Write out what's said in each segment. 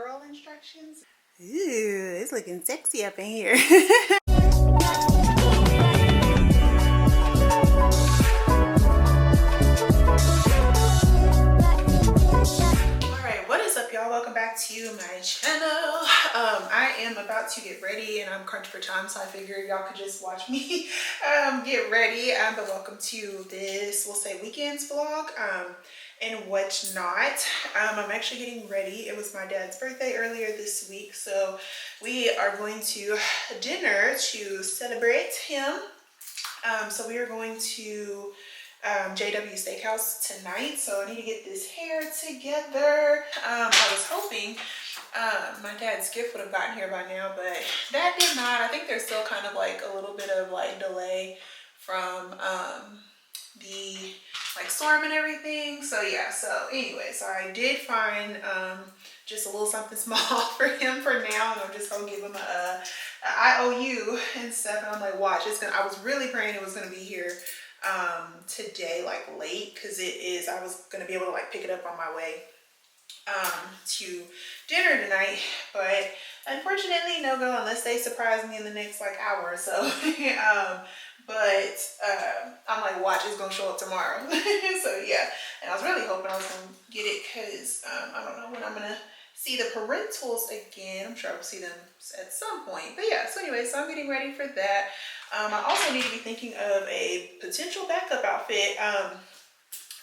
girl instructions. Ooh, it's looking sexy up in here. Alright, what is up, y'all? Welcome back to my channel. I am about to get ready and I'm crunched for time, so I figured y'all could just watch me get ready. But welcome to this, we'll say, weekends vlog. And whatnot. I'm actually getting ready. It was my dad's birthday earlier this week, so we are going to dinner to celebrate him. So we are going to JW Steakhouse tonight, so I need to get this hair together. I was hoping my dad's gift would have gotten here by now, but that did not. I think there's still kind of like a little bit of like delay from the storm and everything. So yeah, so anyway, so I did find just a little something small for him for now, and I'm just gonna give him a IOU and stuff. And I'm like, watch, it's gonna, I was really praying it was gonna be here today, like late, because it is, I was gonna be able to like pick it up on my way to dinner tonight, but unfortunately no go unless they surprise me in the next like hour or so. But I'm like, watch, it's gonna show up tomorrow. So yeah, and I was really hoping I was gonna get it because I don't know when I'm gonna see the parentals again. I'm sure I'll see them at some point, but yeah, so anyway, so I'm getting ready for that. I also need to be thinking of a potential backup outfit.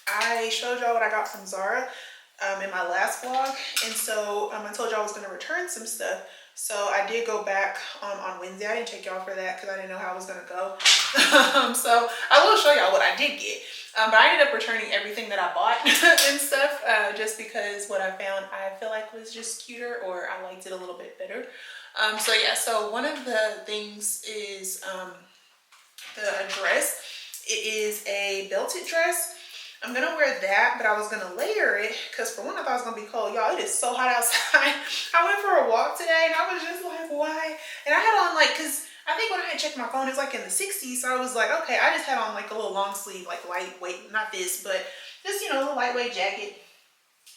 I showed y'all what I got from Zara in my last vlog, and so I told y'all I was going to return some stuff. So I did go back on Wednesday. I didn't take y'all for that because I didn't know how it was going to go. So I will show y'all what I did get, but I ended up returning everything that I bought and stuff, just because what I found I feel like was just cuter, or I liked it a little bit better. So yeah, so one of the things is the dress. It is a belted dress. I'm gonna wear that, but I was gonna layer it because for one, I thought it was gonna be cold. Y'all, it is so hot outside. I went for a walk today and I was just like, why? And I had on like, cause I think when I had checked my phone, it's like in the 60s. So I was like, okay, I just had on like a little long sleeve, like lightweight, not this, but just, you know, a little lightweight jacket.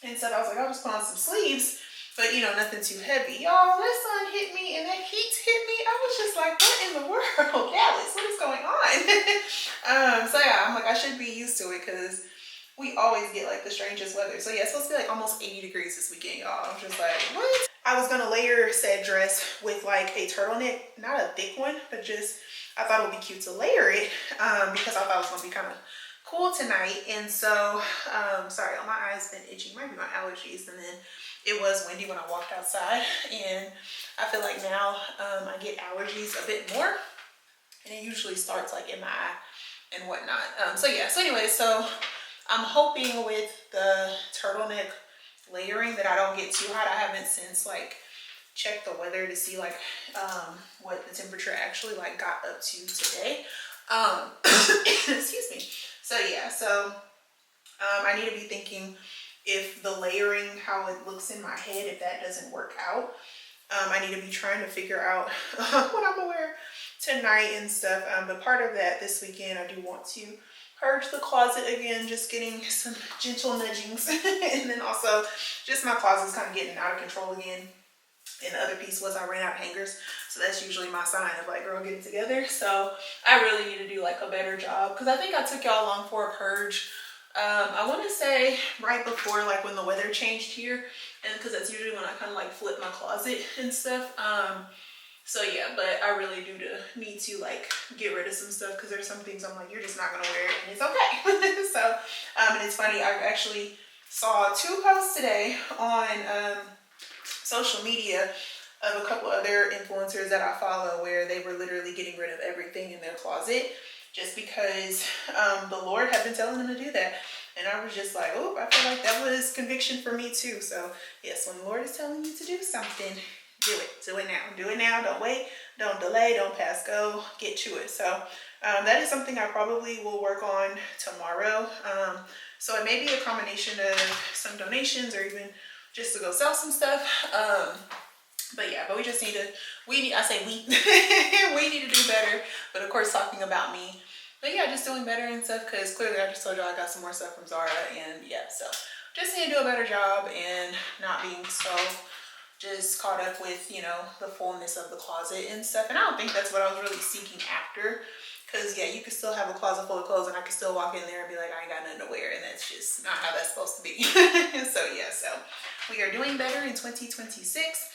And so I was like, I'll just put on some sleeves, but you know, nothing too heavy. Y'all, that sun hit me and that heat hit me. I was just like, what in the world? Dallas, what is going on? So yeah, I'm like, I should be used to it because we always get like the strangest weather. So yeah, it's supposed to be like almost 80 degrees this weekend, y'all. I'm just like, what? I was gonna layer said dress with like a turtleneck, not a thick one, but just, I thought it would be cute to layer it because I thought it was gonna be kind of cool tonight. And so, sorry, my eyes been itching, might be my allergies. And then it was windy when I walked outside, and I feel like now I get allergies a bit more, and it usually starts like in my eye and whatnot. So yeah, so anyway, so I'm hoping with the turtleneck layering that I don't get too hot. I haven't since like checked the weather to see like what the temperature actually like got up to today. Excuse me. So yeah, so I need to be thinking if the layering, how it looks in my head, if that doesn't work out. I need to be trying to figure out what I'm gonna wear tonight and stuff. But part of that this weekend, I do want to purge the closet again, just getting some gentle nudgings. And then also just my closet's kind of getting out of control again. And the other piece was I ran out of hangers. So that's usually my sign of like, girl, get it together. So I really need to do like a better job, because I think I took y'all along for a purge. I want to say right before like when the weather changed here, and because that's usually when I kind of like flip my closet and stuff. So yeah, but I really do need to like get rid of some stuff, because there's some things I'm like, you're just not gonna wear it, and it's okay. So and it's funny, I actually saw 2 posts today on social media of a couple other influencers that I follow, where they were literally getting rid of everything in their closet just because the Lord had been telling them to do that. And I was just like, oh, I feel like that was conviction for me too. So yes, when the Lord is telling you to do something, do it. Do it now. Do it now. Don't wait. Don't delay. Don't pass go. Get to it. So that is something I probably will work on tomorrow. So it may be a combination of some donations, or even just to go sell some stuff. But yeah, but we just need to, we need to do better. But of course, talking about me. But yeah, just doing better and stuff, because clearly I just told you I got some more stuff from Zara. And yeah, so just need to do a better job and not being so just caught up with, you know, the fullness of the closet and stuff. And I don't think that's what I was really seeking after. Because, yeah, you could still have a closet full of clothes and I could still walk in there and be like, I ain't got nothing to wear. And that's just not how that's supposed to be. So, yeah, so we are doing better in 2026.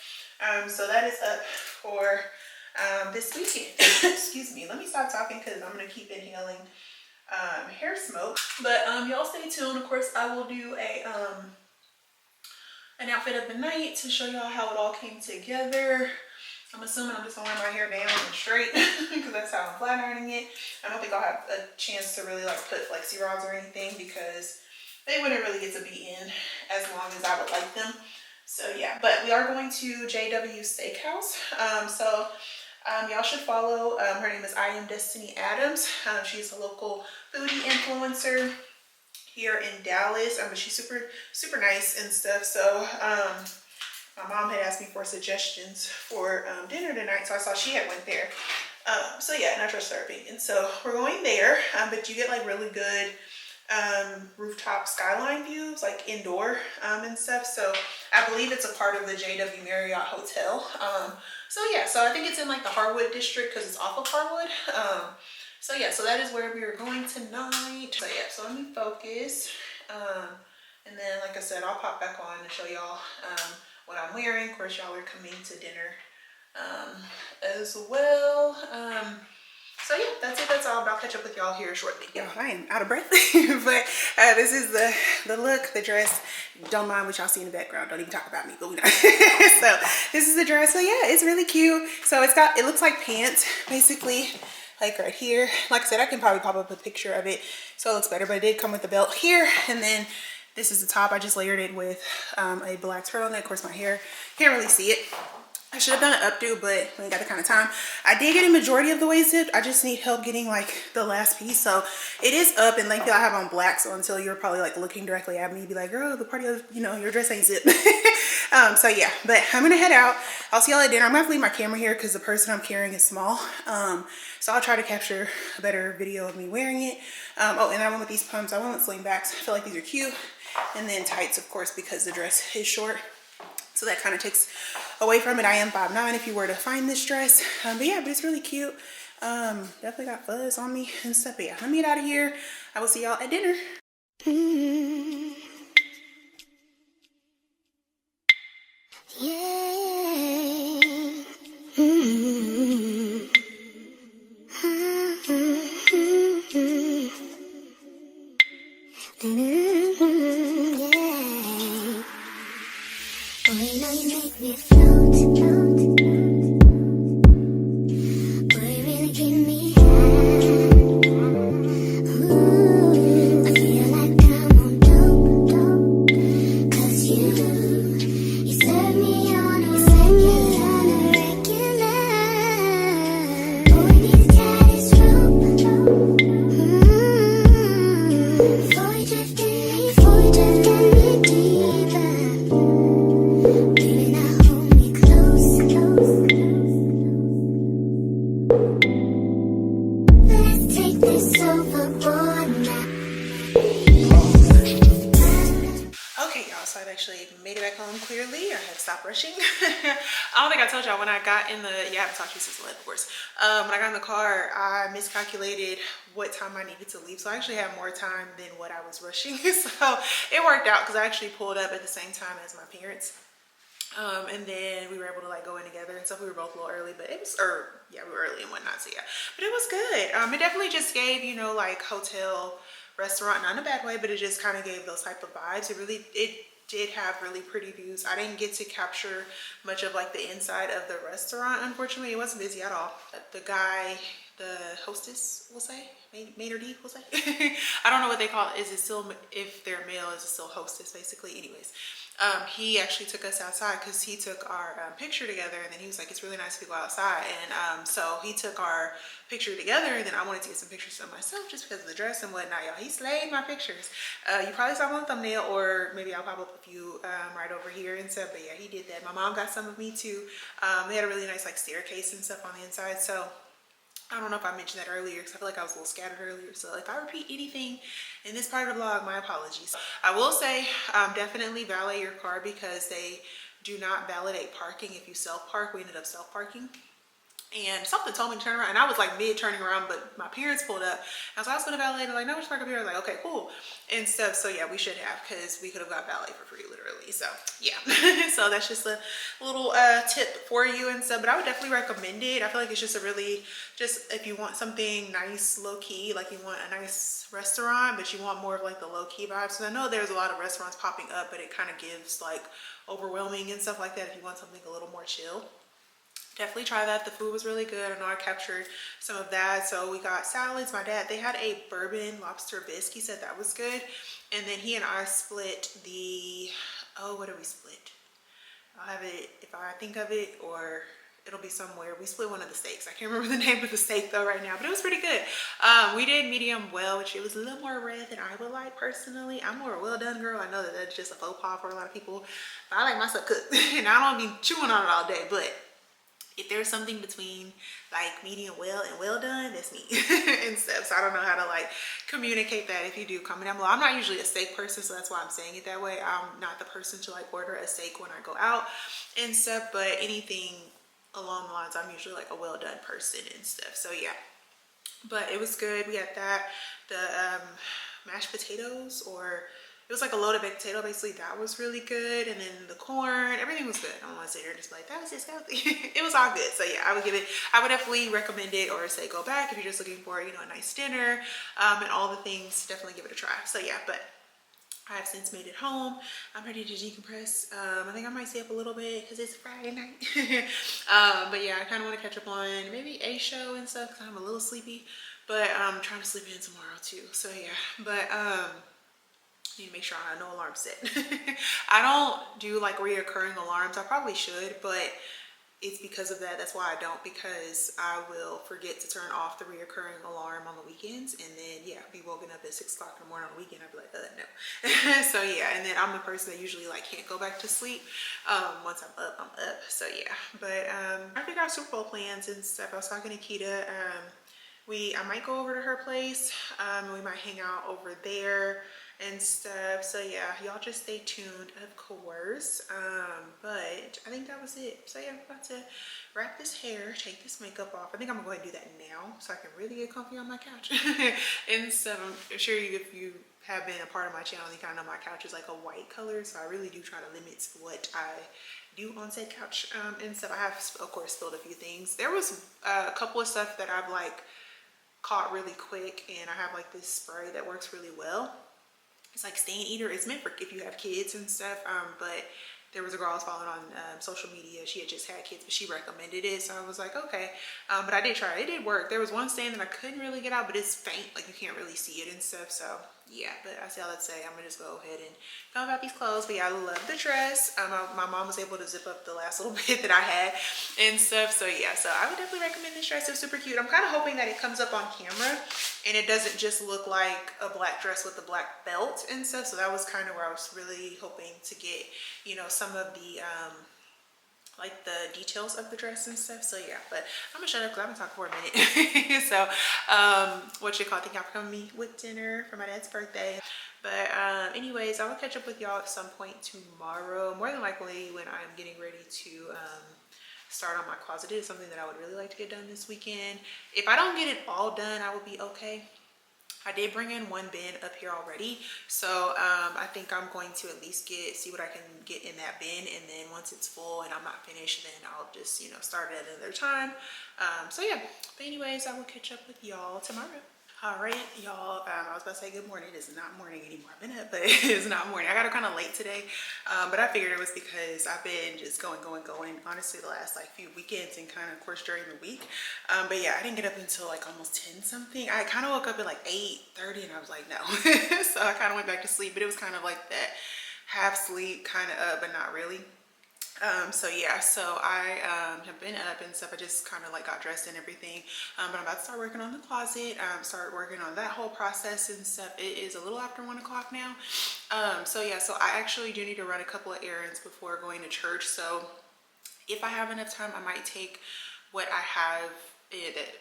So that is up for this weekend. Excuse me. Let me stop talking because I'm going to keep inhaling hair smoke. But y'all stay tuned. Of course, I will do an outfit of the night to show y'all how it all came together. I'm assuming I'm just gonna wear my hair down and straight because that's how I'm flat ironing it. I don't think I'll have a chance to really like put flexi rods or anything because they wouldn't really get to be in as long as I would like them. So yeah, but we are going to JW Steakhouse. Y'all should follow. Her name is I Am Destiny Adams. She's a local foodie influencer here in Dallas. But she's super nice and stuff. So my mom had asked me for suggestions for dinner tonight, so I saw she had went there. So yeah, and I trust her opinion. So we're going there, but you get like really good rooftop skyline views, like indoor and stuff. So I believe it's a part of the JW Marriott Hotel. So yeah, so I think it's in like the Harwood district because it's off of Harwood. So yeah, so that is where we are going tonight. So yeah, so let me focus. And then like I said, I'll pop back on and show y'all what I'm wearing. Of course, y'all are coming to dinner as well. So yeah, that's it. That's all. I'll catch up with y'all here shortly. Yeah, I am out of breath, but this is the look, the dress. Don't mind what y'all see in the background. Don't even talk about me, but we know. So this is the dress. So yeah, it's really cute. So it looks like pants, basically, like right here. Like I said, I can probably pop up a picture of it so it looks better, but it did come with the belt here, and then this is the top. I just layered it with a black turtleneck. Of course, my hair, can't really see it. I should have done an updo, but we ain't got the kind of time. I did get a majority of the way zipped. I just need help getting like the last piece. So it is up, and thankfully I have on black. So until you're probably like looking directly at me, be like, girl, the party of, you know, your dress ain't zipped. So yeah, but I'm gonna head out. I'll see y'all at dinner. I'm gonna have to leave my camera here because the person I'm carrying is small. So I'll try to capture a better video of me wearing it. Oh, and I went with these pumps. I went with slingbacks. I feel like these are cute. And then tights, of course, because the dress is short. So that kind of takes away from it. I am 5'9" if you were to find this dress. But yeah, but it's really cute. Definitely got fuzz on me and stuff. But yeah, let me get out of here. I will see y'all at dinner. Rushing. I don't think I told y'all when I got in the, yeah, I haven't talked to you since 11, of course. When I got in the car, I miscalculated what time I needed to leave. So I actually had more time than what I was rushing. So it worked out because I actually pulled up at the same time as my parents. And then we were able to like go in together and stuff. We were both a little early, but it was, yeah, we were early and whatnot. So yeah, but it was good. It definitely just gave, you know, like hotel, restaurant, not in a bad way, but it just kind of gave those type of vibes. It did have really pretty views. I didn't get to capture much of like the inside of the restaurant, unfortunately. It wasn't busy at all. The guy, the hostess will say, maitre d' will say. I don't know what they call it. Is it still, if they're male, is it still hostess basically? Anyways, he actually took us outside because he took our picture together, and then he was like, it's really nice to go outside. And so he took our picture together, and then I wanted to get some pictures of myself just because of the dress and whatnot. Y'all, he slayed my pictures. You probably saw one thumbnail, or maybe I'll pop up a few right over here and stuff. But yeah, he did that. My mom got some of me too. They had a really nice like staircase and stuff on the inside. So I don't know if I mentioned that earlier because I feel like I was a little scattered earlier. So if I repeat anything in this part of the vlog, my apologies. I will say definitely valet your car because they do not validate parking if you self-park. We ended up self-parking. And something told me to turn around, and I was like mid turning around, but my parents pulled up. I was going to valet. They're like, no, just park up here. I was like, okay, cool, and stuff. So yeah, we should have, because we could have got valet for free, literally. So yeah, so that's just a little tip for you and stuff. But I would definitely recommend it. I feel like it's just a really, just if you want something nice, low key, like you want a nice restaurant, but you want more of like the low key vibes. So I know there's a lot of restaurants popping up, but it kind of gives like overwhelming and stuff like that. If you want something a little more chill, definitely try that. The food was really good. I know I captured some of that. So we got salads. My dad, they had a bourbon lobster bisque. He said that was good. And then he and I split the, oh, what did we split? I'll have it if I think of it, or it'll be somewhere. We split one of the steaks. I can't remember the name of the steak though right now, but it was pretty good. We did medium well, which it was a little more red than I would like personally. I'm more a well done girl. I know that that's just a faux pas for a lot of people, but I like my stuff cooked. And I don't be chewing on it all day, but if there's something between like medium well and well done, that's me and stuff. So I don't know how to like communicate that. If you do, comment down below. I'm not usually a steak person, so that's why I'm saying it that way. I'm not the person to like order a steak when I go out and stuff, but anything along the lines, I'm usually like a well done person and stuff. So yeah, but it was good. We had that, the mashed potatoes, or it was like a loaded baked potato, basically. That was really good. And then the corn, everything was good. I don't want to sit here and just be like, that was disgusting. It was all good. So yeah, I would give it, I would definitely recommend it, or say go back if you're just looking for, you know, a nice dinner and all the things. Definitely give it a try. So yeah, but I have since made it home. I'm ready to decompress. I think I might stay up a little bit because it's Friday night. But yeah, I kind of want to catch up on maybe a show and stuff because I'm a little sleepy. But I'm trying to sleep in tomorrow too. So yeah, but need to make sure I have no alarm set. I don't do like reoccurring alarms. I probably should, but it's because of that. That's why I don't, because I will forget to turn off the reoccurring alarm on the weekends, and then yeah, be woken up at 6 o'clock in the morning on the weekend. I'd be like, no. So yeah, and then I'm the person that usually like can't go back to sleep. Once I'm up, I'm up. So yeah, but I figured out Super Bowl plans and stuff. I was talking to Kita. I might go over to her place. We might hang out over there and stuff. So yeah, y'all just stay tuned, of course. But I think that was it. So yeah, I'm about to wrap this hair, take this makeup off. I think I'm going to do that now so I can really get comfy on my couch. And so I'm sure if you have been a part of my channel, you kind of know my couch is like a white color, so I really do try to limit what I do on said couch and stuff. I have, of course, spilled a few things. There was a couple of stuff that I've like caught really quick, and I have like this spray that works really well. It's like stain eater. It's meant for if you have kids and stuff, but there was a girl I was following on social media. She had just had kids, but she recommended it, so I was like, okay. But I did try it. It did work. There was one stain that I couldn't really get out, but it's faint, like you can't really see it and stuff. So yeah, but I say all that to say, I'm gonna just go ahead and go about these clothes. But yeah, I love the dress. My mom was able to zip up the last little bit that I had and stuff. So yeah, so I would definitely recommend this dress. It's super cute. I'm kind of hoping that it comes up on camera and it doesn't just look like a black dress with a black belt and stuff. So that was kind of where I was really hoping to get, you know, some of the like the details of the dress and stuff. So yeah, but I'm gonna shut up because I've been talking for a minute. So what you call, thank y'all for coming me with dinner for my dad's birthday. But anyways, I will catch up with y'all at some point tomorrow, more than likely when I'm getting ready to start on my closet. It is something that I would really like to get done this weekend. If I don't get it all done, I will be okay. I did bring in one bin up here already, so I think I'm going to at least see what I can get in that bin, and then once it's full and I'm not finished, then I'll just, you know, start at another time. So yeah, but anyways, I will catch up with y'all tomorrow. All right, y'all, I was about to say good morning. It is not morning anymore. I've been up, but it is not morning. I got up kind of late today, but I figured it was because I've been just going, honestly, the last like few weekends and kind of, course, during the week. But yeah, I didn't get up until like almost 10 something. I kind of woke up at like 8:30 and I was like, no. So I kind of went back to sleep, but it was kind of like that half sleep, kind of up, but not really. So yeah, so I have been up and stuff. I just kind of like got dressed and everything, but I'm about to start working on the closet, start working on that whole process and stuff. It is a little after 1 o'clock now. So yeah, so I actually do need to run a couple of errands before going to church. So if I have enough time, I might take what I have,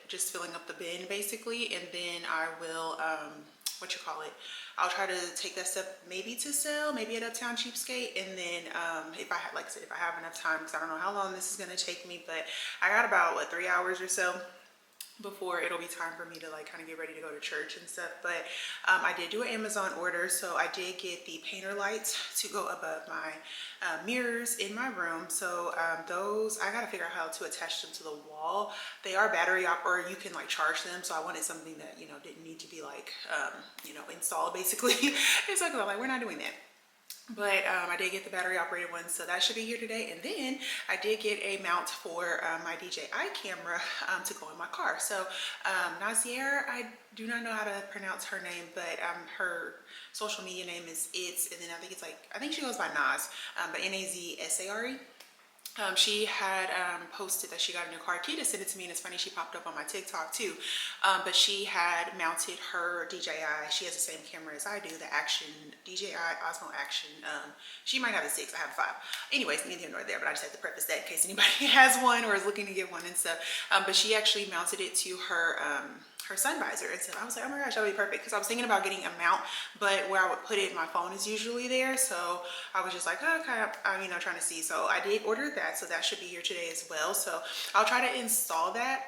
just filling up the bin basically, and then I will what you call it, I'll try to take that step maybe to sell, maybe at Uptown Cheapskate. And then if I like I said, if I have enough time, because I don't know how long this is going to take me, but I got about what, 3 hours or so before it'll be time for me to like kind of get ready to go to church and stuff. But I did do an Amazon order, so I did get the painter lights to go above my mirrors in my room. So those, I gotta figure out how to attach them to the wall. They are battery op, or you can like charge them, so I wanted something that, you know, didn't need to be like you know, installed basically. It's like, I'm like, we're not doing that. But I did get the battery operated one, so that should be here today. And then I did get a mount for my DJI camera to go in my car. So Nazier, I do not know how to pronounce her name, but her social media name is It's, and then I think it's like, I think she goes by Naz, but Nazsare. She had posted that she got a new car. Kita sent it to me, and it's funny, she popped up on my TikTok too. But she had mounted her DJI. She has the same camera as I do, the Action, DJI Osmo Action. She might have a 6, I have a 5. Anyways, neither here nor there, but I just had to preface that in case anybody has one or is looking to get one and stuff. But she actually mounted it to her sun visor, and so I was like, oh my gosh, that would be perfect, because I was thinking about getting a mount, but where I would put it, my phone is usually there, so I was just like, oh, okay, I'm, you know, trying to see. So I did order that, so that should be here today as well. So I'll try to install that.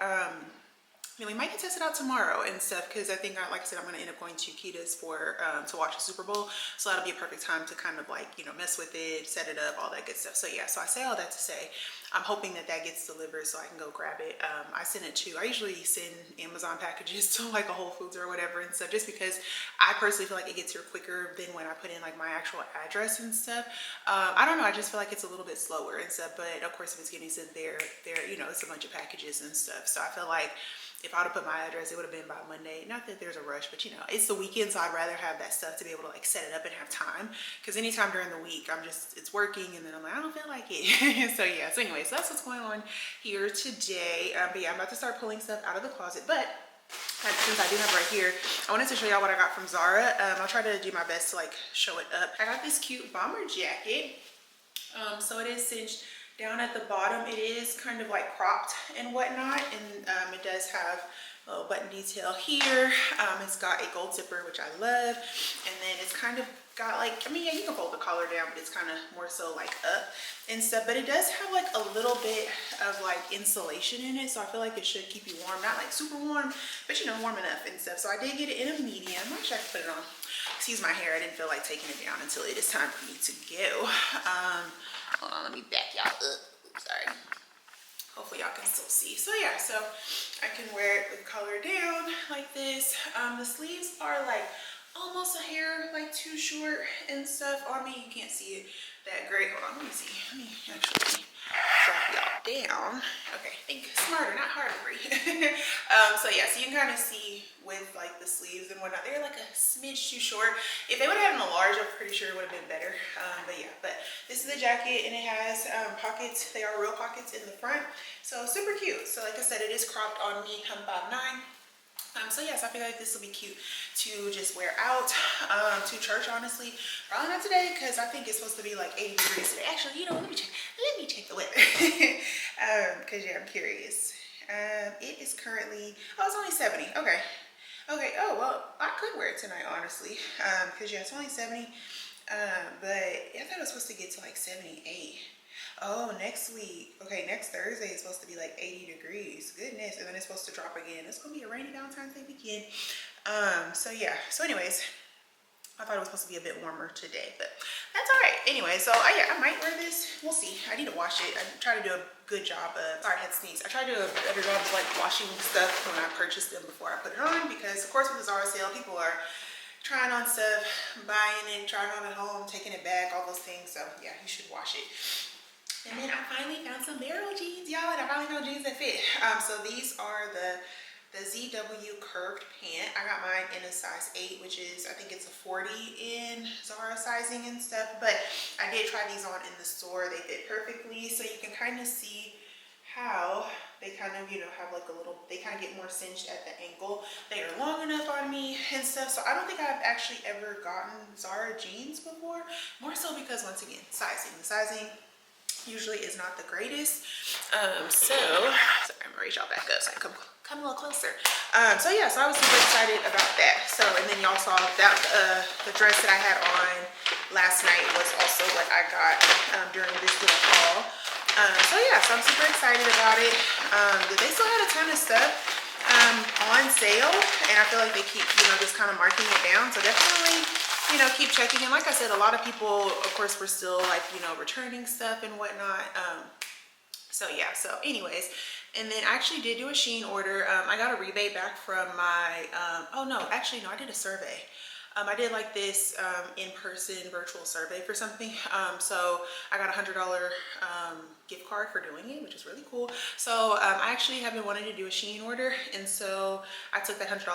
And we might get tested out tomorrow and stuff, because I think, like I said, I'm going to end up going to Kita's for to watch the Super Bowl, so that'll be a perfect time to kind of like, you know, mess with it, set it up, all that good stuff. So yeah, so I say all that to say I'm hoping that that gets delivered so I can go grab it. I send it to, I usually send Amazon packages to like a Whole Foods or whatever and stuff, just because I personally feel like it gets here quicker than when I put in like my actual address and stuff. I don't know, I just feel like it's a little bit slower and stuff, but of course if it's getting sent there, you know, it's a bunch of packages and stuff. So I feel like if I would have put my address, it would have been by Monday. Not that there's a rush, but you know, it's the weekend, so I'd rather have that stuff to be able to like set it up and have time. Because anytime during the week, it's working, and then I'm like, I don't feel like it. So yeah, so anyway, so that's what's going on here today. But yeah, I'm about to start pulling stuff out of the closet. But since I do have it right here, I wanted to show y'all what I got from Zara. I'll try to do my best to like show it up. I got this cute bomber jacket. So it is cinched down at the bottom. It is kind of like cropped and whatnot, and it does have a little button detail here. It's got a gold zipper, which I love, and then it's kind of got like, I mean, yeah, you can fold the collar down, but it's kind of more so like up and stuff. But it does have like a little bit of like insulation in it, so I feel like it should keep you warm. Not like super warm, but you know, warm enough and stuff. So I did get it in a medium. I wish I could put it on. Excuse my hair, I didn't feel like taking it down until it is time for me to go. Hold on, let me back y'all up. Oops, sorry. Hopefully y'all can still see. So yeah, so I can wear it with collar down like this. The sleeves are like almost a hair like too short and stuff on me. You can't see it that great. Hold on, let me see. Let me actually drop y'all down. Okay, think smarter, not harder. So yeah, so you can kind of see with like the sleeves and whatnot, they're like a smidge too short. If they would have had in a large, I'm pretty sure it would have been better. But yeah, but this is the jacket, and it has pockets. They are real pockets in the front, so super cute. So like I said, it is cropped on me. I'm 5'9". So yes, I feel like this will be cute to just wear out to church, honestly. Probably not today, because I think it's supposed to be like 80 degrees today. Actually, you know, let me check the weather. Because yeah, I'm curious. It is currently, oh, it's only 70. Okay. Oh, well, I could wear it tonight, honestly. Because yeah, it's only 70. But I thought it was supposed to get to like 78. Oh, next week. Okay, next Thursday is supposed to be like 80 degrees. Goodness. And then it's supposed to drop again. It's going to be a rainy Valentine's Day weekend. So yeah. So anyways, I thought it was supposed to be a bit warmer today, but that's all right. Anyway, so yeah, I might wear this. We'll see. I need to wash it. I try to do a good job of, sorry, I had to sneeze. I try to do a better job of like washing stuff when I purchase them before I put it on, because of course with the Zara sale, people are trying on stuff, buying it, trying on at home, taking it back, all those things. So yeah, you should wash it. And then I finally found some Barrel jeans, y'all, and I finally found jeans that fit. So these are the ZW curved pant. I got mine in a size 8, which is, I think it's a 40 in Zara sizing and stuff. But I did try these on in the store. They fit perfectly. So you can kind of see how they kind of, you know, have like a little, they kind of get more cinched at the ankle. They are long enough on me and stuff. So I don't think I've actually ever gotten Zara jeans before. More so because, once again, sizing. The sizing usually is not the greatest. So I'm gonna reach y'all back up so I can come a little closer. So yeah, so I was super excited about that. So, and then y'all saw that the dress that I had on last night was also what I got during this little haul. So yeah, so I'm super excited about it. They still had a ton of stuff on sale, and I feel like they keep, you know, just kind of marking it down. So definitely, you know, keep checking. And like I said, a lot of people, of course, were still like, you know, returning stuff and whatnot. So yeah, so anyways, and then I actually did do a Shein order. I got a rebate back from my, oh no, actually no, I did a survey. I did like this in-person virtual survey for something. So I got a $100 gift card for doing it, which is really cool. So I actually have been wanting to do a Shein order. And so I took that $100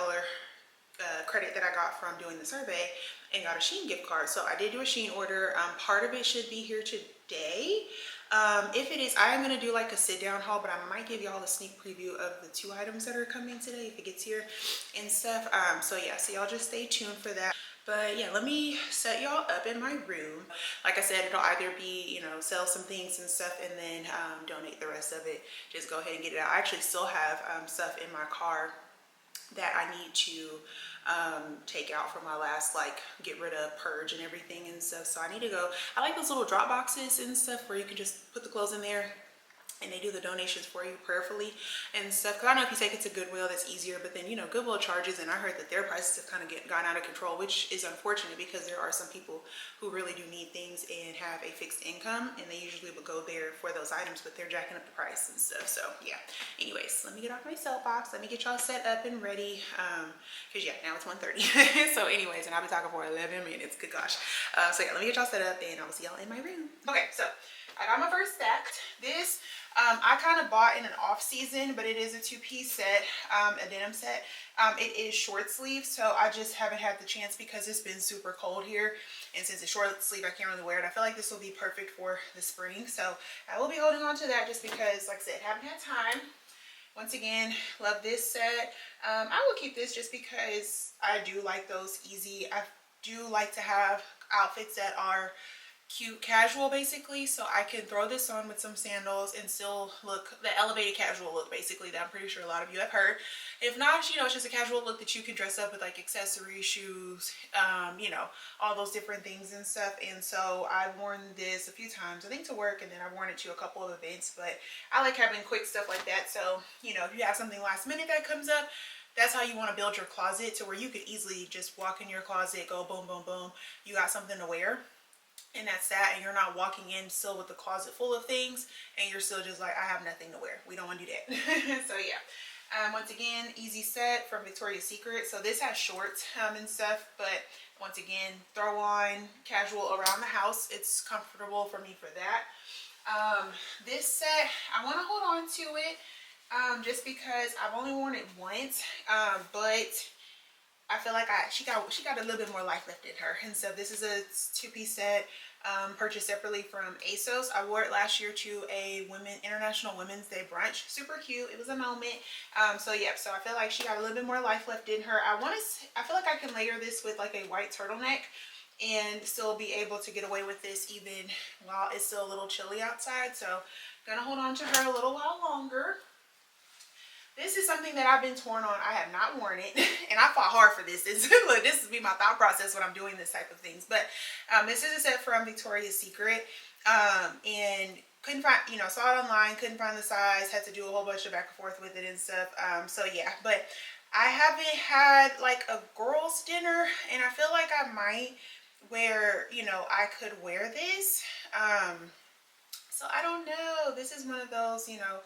credit that I got from doing the survey and got a Shein gift card. So I did do a Shein order. Part of it should be here today. If it is, I'm going to do like a sit down haul, but I might give y'all a sneak preview of the 2 items that are coming today if it gets here and stuff. So yeah, so y'all just stay tuned for that. But yeah, let me set y'all up in my room. Like I said, it'll either be, you know, sell some things and stuff and then donate the rest of it. Just go ahead and get it out. I actually still have stuff in my car that I need to take out from my last, like, get rid of Purge and everything and stuff. So I need to go. I like those little drop boxes and stuff where you can just put the clothes in there and they do the donations for you prayerfully and stuff. Because I know if you take it to Goodwill, that's easier, but then, you know, Goodwill charges, and I heard that their prices have kind of gone out of control, which is unfortunate because there are some people who really do need things and have a fixed income, and they usually would go there for those items, but they're jacking up the price and stuff. So yeah, anyways, let me get off my soapbox. Let me get y'all set up and ready, because yeah, now it's 1:30. So anyways, and I'll be talking for 11 minutes. Good gosh. So yeah, let me get y'all set up and I will see y'all in my room. Okay, so I got my first stack. This I kind of bought in an off season, but it is a 2-piece set, a denim set. It is short sleeve, so I just haven't had the chance because it's been super cold here, and since it's short sleeve, I can't really wear it. I feel like this will be perfect for the spring, so I will be holding on to that just because, like I said, haven't had time. Once again, love this set. I will keep this just because I do like those easy. I do like to have outfits that are cute casual, basically, so I can throw this on with some sandals and still look the elevated casual look, basically, that I'm pretty sure a lot of you have heard. If not, you know, it's just a casual look that you can dress up with, like accessories, shoes, you know, all those different things and stuff. And so I've worn this a few times, I think to work, and then I've worn it to a couple of events, but I like having quick stuff like that. So, you know, if you have something last minute that comes up, that's how you want to build your closet, to where you could easily just walk in your closet, go boom, boom, boom, you got something to wear. And that's that, and you're not walking in still with the closet full of things and you're still just like, I have nothing to wear. We don't want to do that. So yeah, once again, easy set from Victoria's Secret. So this has shorts and stuff, but once again, throw on, casual around the house. It's comfortable for me for that. This set, I want to hold on to it just because I've only worn it once, but I feel like she got a little bit more life left in her. And so this is a 2-piece set, purchased separately from AKASO. I wore it last year to a International Women's Day brunch. Super cute. It was a moment. So yeah, so I feel like she got a little bit more life left in her. I feel like I can layer this with like a white turtleneck and still be able to get away with this even while it's still a little chilly outside. So I'm gonna hold on to her a little while longer. This is something that I've been torn on. I have not worn it, and I fought hard for this. Look, this would be my thought process when I'm doing this type of things. But this is a set from Victoria's Secret, and couldn't find, you know, saw it online, couldn't find the size, had to do a whole bunch of back and forth with it and stuff. So yeah, but I haven't had like a girls' dinner, and I feel like I might wear, you know, I could wear this. So I don't know. This is one of those, you know,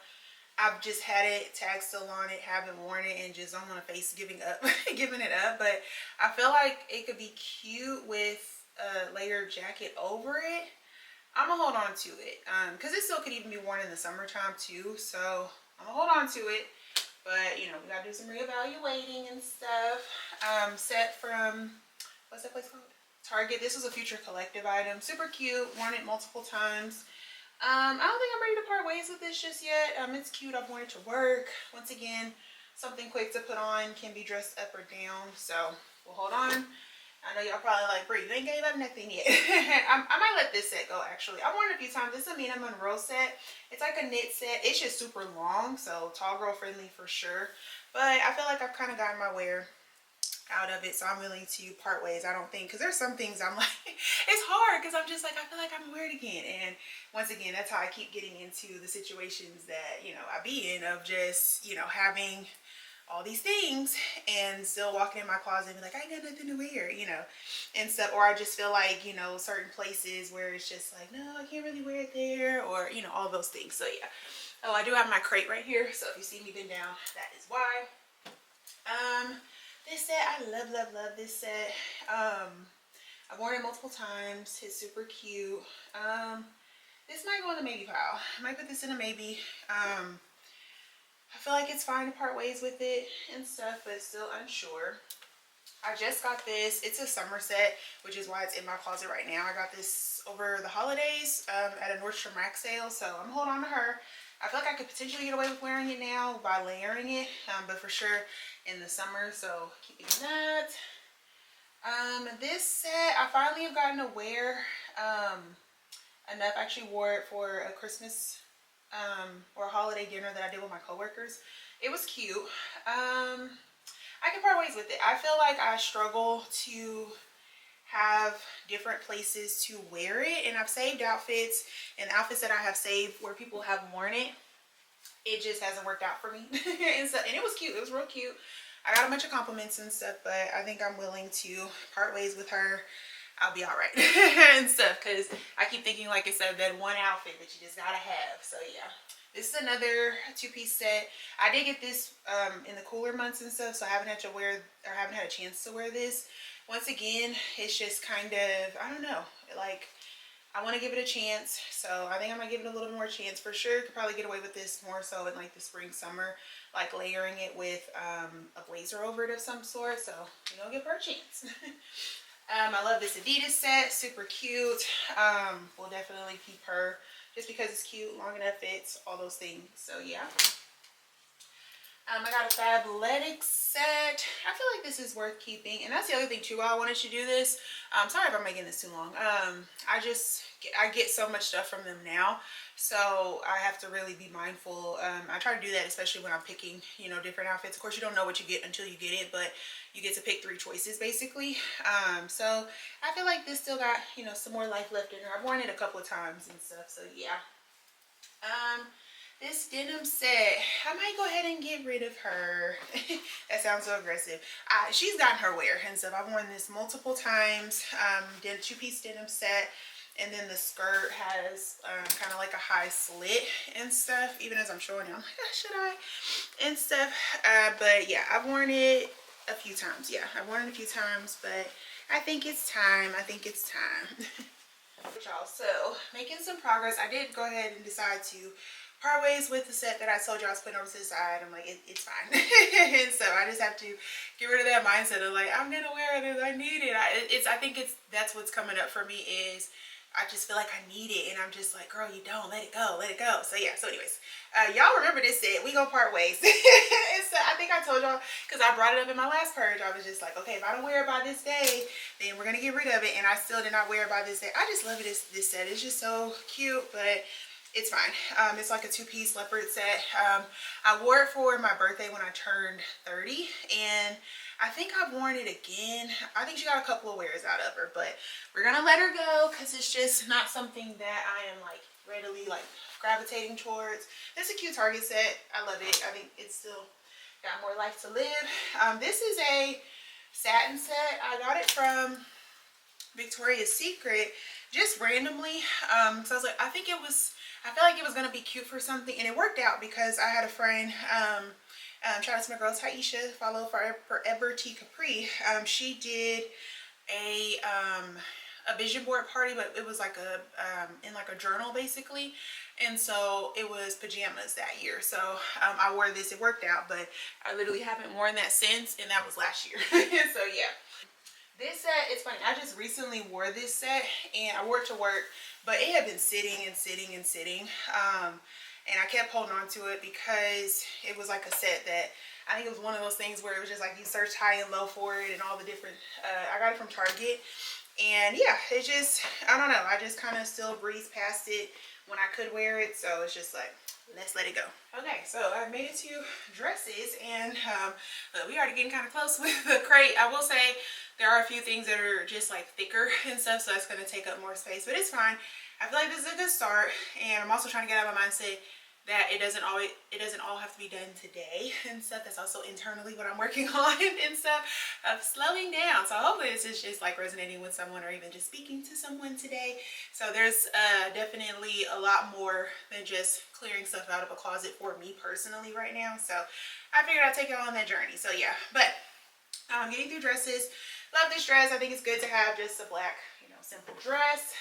I've just had it, tag still on it, haven't worn it, and just don't want to face giving up, giving it up. But I feel like it could be cute with a layered jacket over it. I'm gonna hold on to it because it still could even be worn in the summertime too. So I'm gonna hold on to it. But you know, we gotta do some reevaluating and stuff. Set from, what's that place called? Target. This was a Future Collective item. Super cute. Worn it multiple times. I don't think I'm ready to part ways with this just yet. It's cute. I've worn it to work. Once again, something quick to put on, can be dressed up or down. So we'll hold on. I know y'all probably like, Brie, you ain't gave up nothing yet. I might let this set go, actually. I've worn it a few times. This is a Mina Monroe set. It's like a knit set. It's just super long, so tall girl friendly for sure. But I feel like I've kind of gotten my wear out of it, so I'm willing to part ways. I don't think, because there's some things I'm like, it's hard because I'm just like, I feel like I'm gonna wear it again. And once again, that's how I keep getting into the situations that, you know, I be in, of just, you know, having all these things and still walking in my closet and be like, I ain't got nothing to wear, you know, and stuff. Or I just feel like, you know, certain places where it's just like, no, I can't really wear it there, or, you know, all those things. So yeah. Oh, I do have my crate right here, so if you see me bend down, that is why. This set, I love this set. I've worn it multiple times. It's super cute. This might go in the maybe pile. I might put this in a maybe. I feel like it's fine to part ways with it and stuff, but still unsure. I just got this. It's a summer set, which is why it's in my closet right now. I got this over the holidays at a Nordstrom Rack sale, so I'm holding on to her. I feel like I could potentially get away with wearing it now by layering it, but for sure in the summer, so keeping that. This set, I finally have gotten to wear enough. I actually wore it for a Christmas or a holiday dinner that I did with my coworkers. It was cute. I can part ways with it. I feel like I struggle to have different places to wear it, and I've saved outfits, and outfits that I have saved where people have worn it, it just hasn't worked out for me. And it was cute. It was real cute. I got a bunch of compliments and stuff, but I think I'm willing to part ways with her. I'll be all right and stuff, because I keep thinking, like I said, that one outfit that you just gotta have. So yeah, this is another two-piece set. I did get this in the cooler months and stuff, so I haven't had to wear, or haven't had a chance to wear this. Once again, it's just kind of, I don't know, like, I want to give it a chance, so I think I'm gonna give it a little more chance for sure. Could probably get away with this more so in like the spring, summer, like layering it with a blazer over it of some sort. So, you know, give her a chance. I love this Adidas set, super cute. We'll definitely keep her just because it's cute, long enough fits, all those things. So yeah. I got a Fabletics set. I feel like this is worth keeping, and that's the other thing too why I wanted to do this. Sorry if I'm making this too long. I get so much stuff from them now, so I have to really be mindful. I try to do that, especially when I'm picking, you know, different outfits. Of course, you don't know what you get until you get it, but you get to pick 3 choices basically. So I feel like this still got, you know, some more life left in her. I've worn it a couple of times and stuff, so yeah. This denim set, I might go ahead and get rid of her. That sounds so aggressive. She's gotten her wear and stuff. I've worn this multiple times. Did a 2-piece denim set, and then the skirt has kind of like a high slit and stuff. Even as I'm showing you, I'm like, oh, should I? And stuff. But yeah, I've worn it a few times. Yeah, I've worn it a few times, but I think it's time. I think it's time. Y'all, so making some progress. I did go ahead and decide to part ways with the set that I told you I was putting over to the side. I'm like, it's fine. And so I just have to get rid of that mindset of like, I'm gonna wear it, I need it. I think that's what's coming up for me, is I just feel like I need it, and I'm just like, girl, you don't, let it go, let it go. So yeah, so anyways, y'all remember this set, we gonna part ways. So I think I told y'all, because I brought it up in my last purge, I was just like, okay, if I don't wear it by this day, then we're gonna get rid of it. And I still did not wear it by this day. I just love it, this set. It's just so cute, but it's fine. It's like a 2-piece leopard set. I wore it for my birthday when I turned 30, and I think I've worn it again. I think she got a couple of wears out of her, but we're gonna let her go because it's just not something that I am like readily like gravitating towards. It's a cute Target set. I love it. I think it's still got more life to live. This is a satin set. I got it from Victoria's Secret just randomly. So I was like, I feel like it was gonna be cute for something, and it worked out because I had a friend, shout out to my girl Taisha, follow Forever Tea Capri. She did a vision board party, but it was like in like a journal basically, and so it was pajamas that year. So I wore this, it worked out, but I literally haven't worn that since, and that was last year. So yeah. This set, it's funny, I just recently wore this set, and I wore it to work, but it had been sitting and sitting and sitting. and I kept holding on to it because it was like a set that I think it was one of those things where it was just like you search high and low for it and all the different, I got it from Target. And yeah, it just, I don't know, I just kind of still breezed past it when I could wear it. So it's just like, let's let it go. Okay, so I made it to dresses, and we already getting kind of close with the crate. I will say there are a few things that are just like thicker and stuff, so that's going to take up more space, but it's fine. I feel like this is a good start, and I'm also trying to get out of my mindset that it doesn't all have to be done today and stuff. That's also internally what I'm working on and stuff, of slowing down. So hopefully this is just like resonating with someone, or even just speaking to someone today. So there's definitely a lot more than just clearing stuff out of a closet for me personally right now. So I figured I'd take you on that journey. So yeah, but getting through dresses. Love this dress. I think it's good to have just a black, you know, simple dress.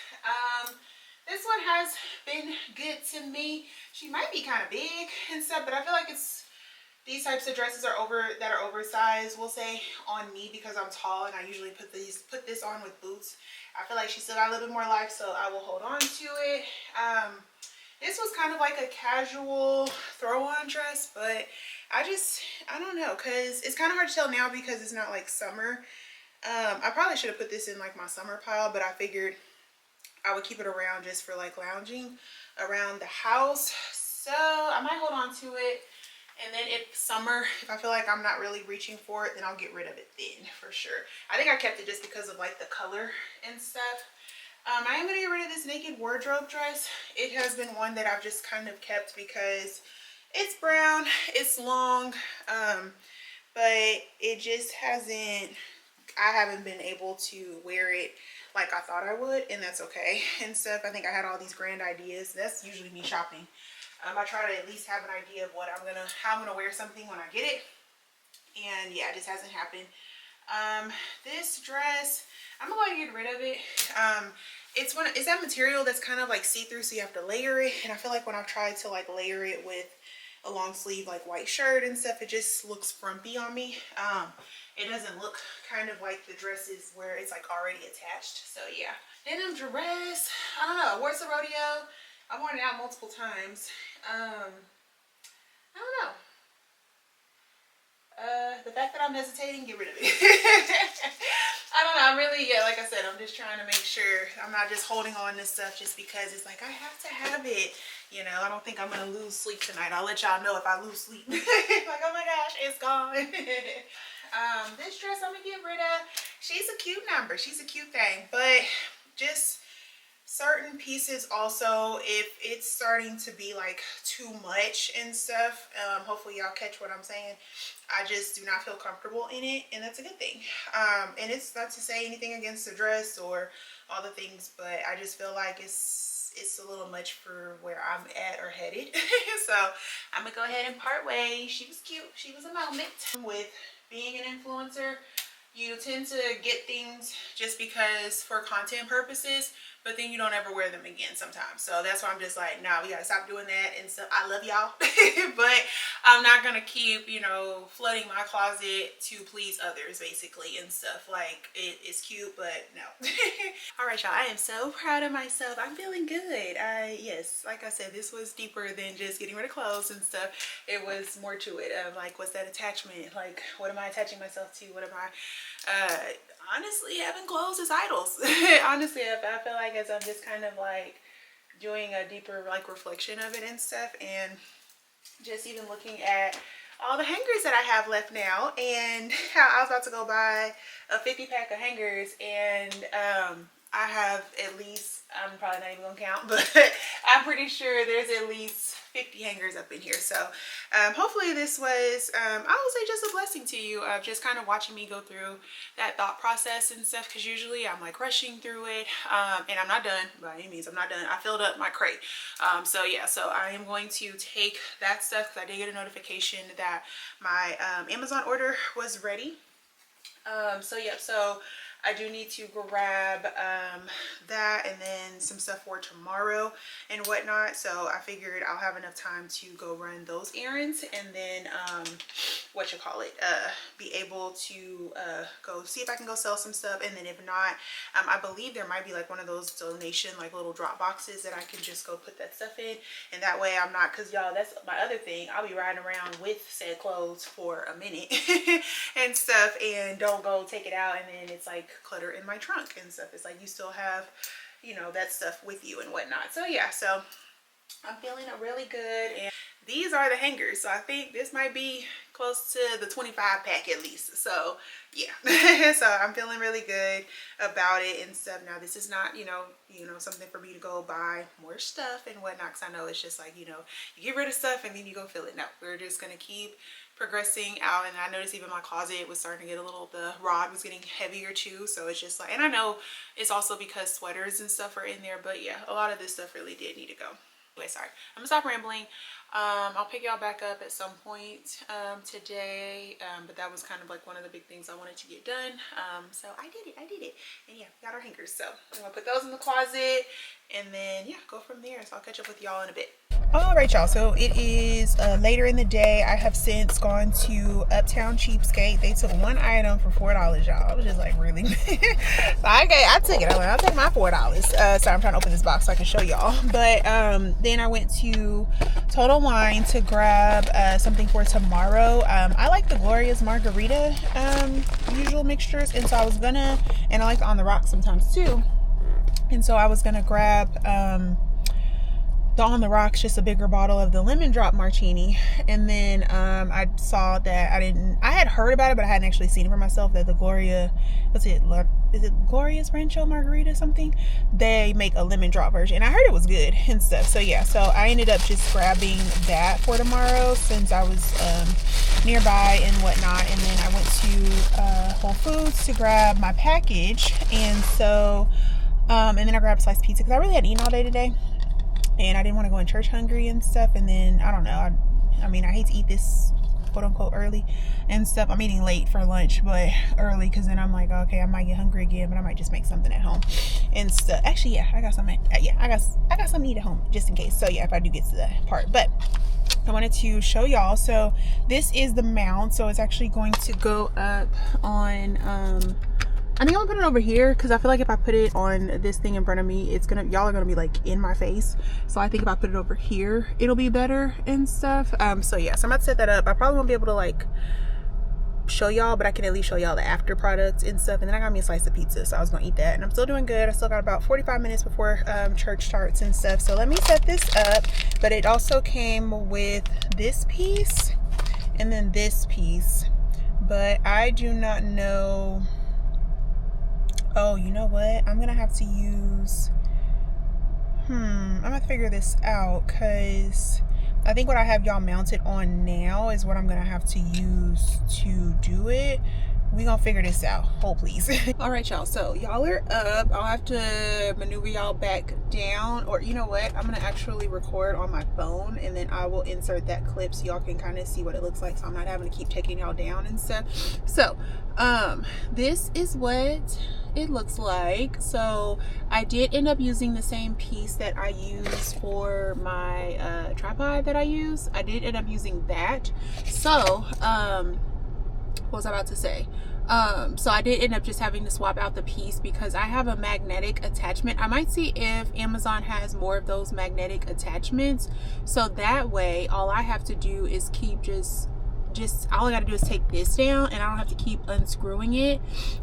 This one has been good to me. She might be kind of big and stuff, but I feel like it's, these types of dresses are oversized, we'll say, on me because I'm tall, and I usually put this on with boots. I feel like she still got a little bit more life, so I will hold on to it. This was kind of like a casual throw-on dress, but I don't know, because it's kind of hard to tell now because it's not like summer. I probably should have put this in like my summer pile, but I figured I would keep it around just for like lounging around the house. So I might hold on to it, and then if I feel like I'm not really reaching for it, then I'll get rid of it then for sure. I think I kept it just because of like the color and stuff. I am gonna get rid of this naked wardrobe dress. It has been one that I've just kind of kept because it's brown, it's long, but it just hasn't, I haven't been able to wear it like I thought I would, and that's okay and stuff. I think I had all these grand ideas. That's usually me shopping. I try to at least have an idea of what how I'm gonna wear something when I get it, and yeah, it just hasn't happened. This dress, I'm going to get rid of it. It's that material that's kind of like see-through, so you have to layer it, and I feel like when I've tried to like layer it with a long sleeve like white shirt and stuff, it just looks frumpy on me. It doesn't look kind of like the dresses where it's like already attached. So yeah, denim dress, I don't know, I wore it to rodeo. I've worn it out multiple times. I don't know. The fact that I'm hesitating, get rid of it. I don't know, I'm really, yeah, like I said, I'm just trying to make sure I'm not just holding on to stuff just because it's like I have to have it. You know, I don't think I'm gonna lose sleep tonight. I'll let y'all know if I lose sleep. Like, oh my gosh, it's gone. This dress I'm gonna get rid of. She's a cute number, she's a cute thing, but just certain pieces also, if it's starting to be like too much and stuff, hopefully y'all catch what I'm saying, I just do not feel comfortable in it, and that's a good thing. And it's not to say anything against the dress or all the things, but I just feel like it's a little much for where I'm at or headed. So I'm gonna go ahead and part ways. She was cute, she was a moment. With being an influencer, you tend to get things just because for content purposes, but then you don't ever wear them again sometimes. So that's why I'm just like, nah, we gotta stop doing that and stuff. I love y'all, but I'm not gonna keep, you know, flooding my closet to please others basically and stuff. Like, it's cute, but no. All right, y'all, I am so proud of myself. I'm feeling good. Yes, like I said, this was deeper than just getting rid of clothes and stuff. It was more to it. Like, what's that attachment? Like, what am I attaching myself to? What am I, honestly, having clothes as idols. Honestly, I feel like as I'm just kind of like doing a deeper like reflection of it and stuff, and just even looking at all the hangers that I have left now, and how I was about to go buy a 50-pack of hangers, and I have at least, I'm probably not even gonna count, but I'm pretty sure there's at least 50 hangers up in here. So hopefully this was, I would say, just a blessing to you, of just kind of watching me go through that thought process and stuff, because usually I'm like rushing through it, and I'm not done by any means. I'm not done. I filled up my crate. So yeah, so I am going to take that stuff because I did get a notification that my Amazon order was ready. So yeah, so I do need to grab that, and then some stuff for tomorrow and whatnot. So I figured I'll have enough time to go run those errands, and then be able to go see if I can go sell some stuff. And then if not, I believe there might be like one of those donation like little drop boxes that I can just go put that stuff in, and that way I'm not, because y'all, that's my other thing, I'll be riding around with said clothes for a minute and stuff, and don't go take it out, and then it's like clutter in my trunk and stuff. It's like you still have, you know, that stuff with you and whatnot. So yeah, so I'm feeling really good. And these are the hangers, so I think this might be close to the 25 pack at least. So yeah, so I'm feeling really good about it and stuff. Now this is not, you know, something for me to go buy more stuff and whatnot, because I know it's just like, you know, you get rid of stuff and then you go fill it. No, we're just gonna keep progressing out. And I noticed even my closet was starting to get a little, the rod was getting heavier too. So it's just like, and I know it's also because sweaters and stuff are in there, but yeah, a lot of this stuff really did need to go. Anyway, sorry, I'm gonna stop rambling. I'll pick y'all back up at some point today, but that was kind of like one of the big things I wanted to get done. So I did it, and yeah, got our hangers. So I'm gonna put those in the closet, and then yeah, go from there. So I'll catch up with y'all in a bit. All right, y'all, so it is later in the day. I have since gone to Uptown Cheapskate. They took one item for $4, y'all. I was just like, really? So I took it. I'll take my $4. So I'm trying to open this box so I can show y'all. But then I went to Total Wine to grab something for tomorrow. I like the Gloria's margarita usual mixtures, and so I was gonna, and I like the On the Rocks sometimes too, and so I was gonna grab the On the Rocks, just a bigger bottle of the lemon drop martini. And then I saw that I had heard about it, but I hadn't actually seen it for myself, that the Gloria, is it Gloria's Rancho margarita something, they make a lemon drop version. I heard it was good and stuff. So yeah, so I ended up just grabbing that for tomorrow since I was nearby and whatnot. And then I went to Whole Foods to grab my package, and so and then I grabbed a sliced pizza because I really hadn't eaten all day today, and I didn't want to go in church hungry and stuff. And then I don't know, I mean, I hate to eat this quote unquote early and stuff. I'm eating late for lunch, but early, because then I'm like, okay, I might get hungry again, but I might just make something at home and stuff. Actually, yeah, I got something. I got something to eat at home just in case. So yeah, if I do get to that part. But I wanted to show y'all. So this is the mount. So it's actually going to go up on I think I'm gonna put it over here, because I feel like if I put it on this thing in front of me, it's gonna, y'all are gonna be like in my face. So I think if I put it over here, it'll be better and stuff. So yeah, so I'm about to set that up. I probably won't be able to like show y'all, but I can at least show y'all the after products and stuff. And then I got me a slice of pizza, so I was gonna eat that, and I'm still doing good. I still got about 45 minutes before church starts and stuff. So let me set this up. But it also came with this piece and then this piece, but I do not know. Oh, you know what? I'm gonna have to use, I'm gonna figure this out, because I think what I have y'all mounted on now is what I'm gonna have to use to do it. We gonna figure this out. Hold please. All right, y'all, so y'all are up. I'll have to maneuver y'all back down, or you know what, I'm gonna actually record on my phone, and then I will insert that clip so y'all can kind of see what it looks like, so I'm not having to keep taking y'all down and stuff. So this is what it looks like. So I did end up using the same piece that I use for my tripod that I use. I did end up using that. So what was I about to say? So I did end up just having to swap out the piece because I have a magnetic attachment. I might see if Amazon has more of those magnetic attachments, so that way all I have to do is keep just all I gotta do is take this down, and I don't have to keep unscrewing it,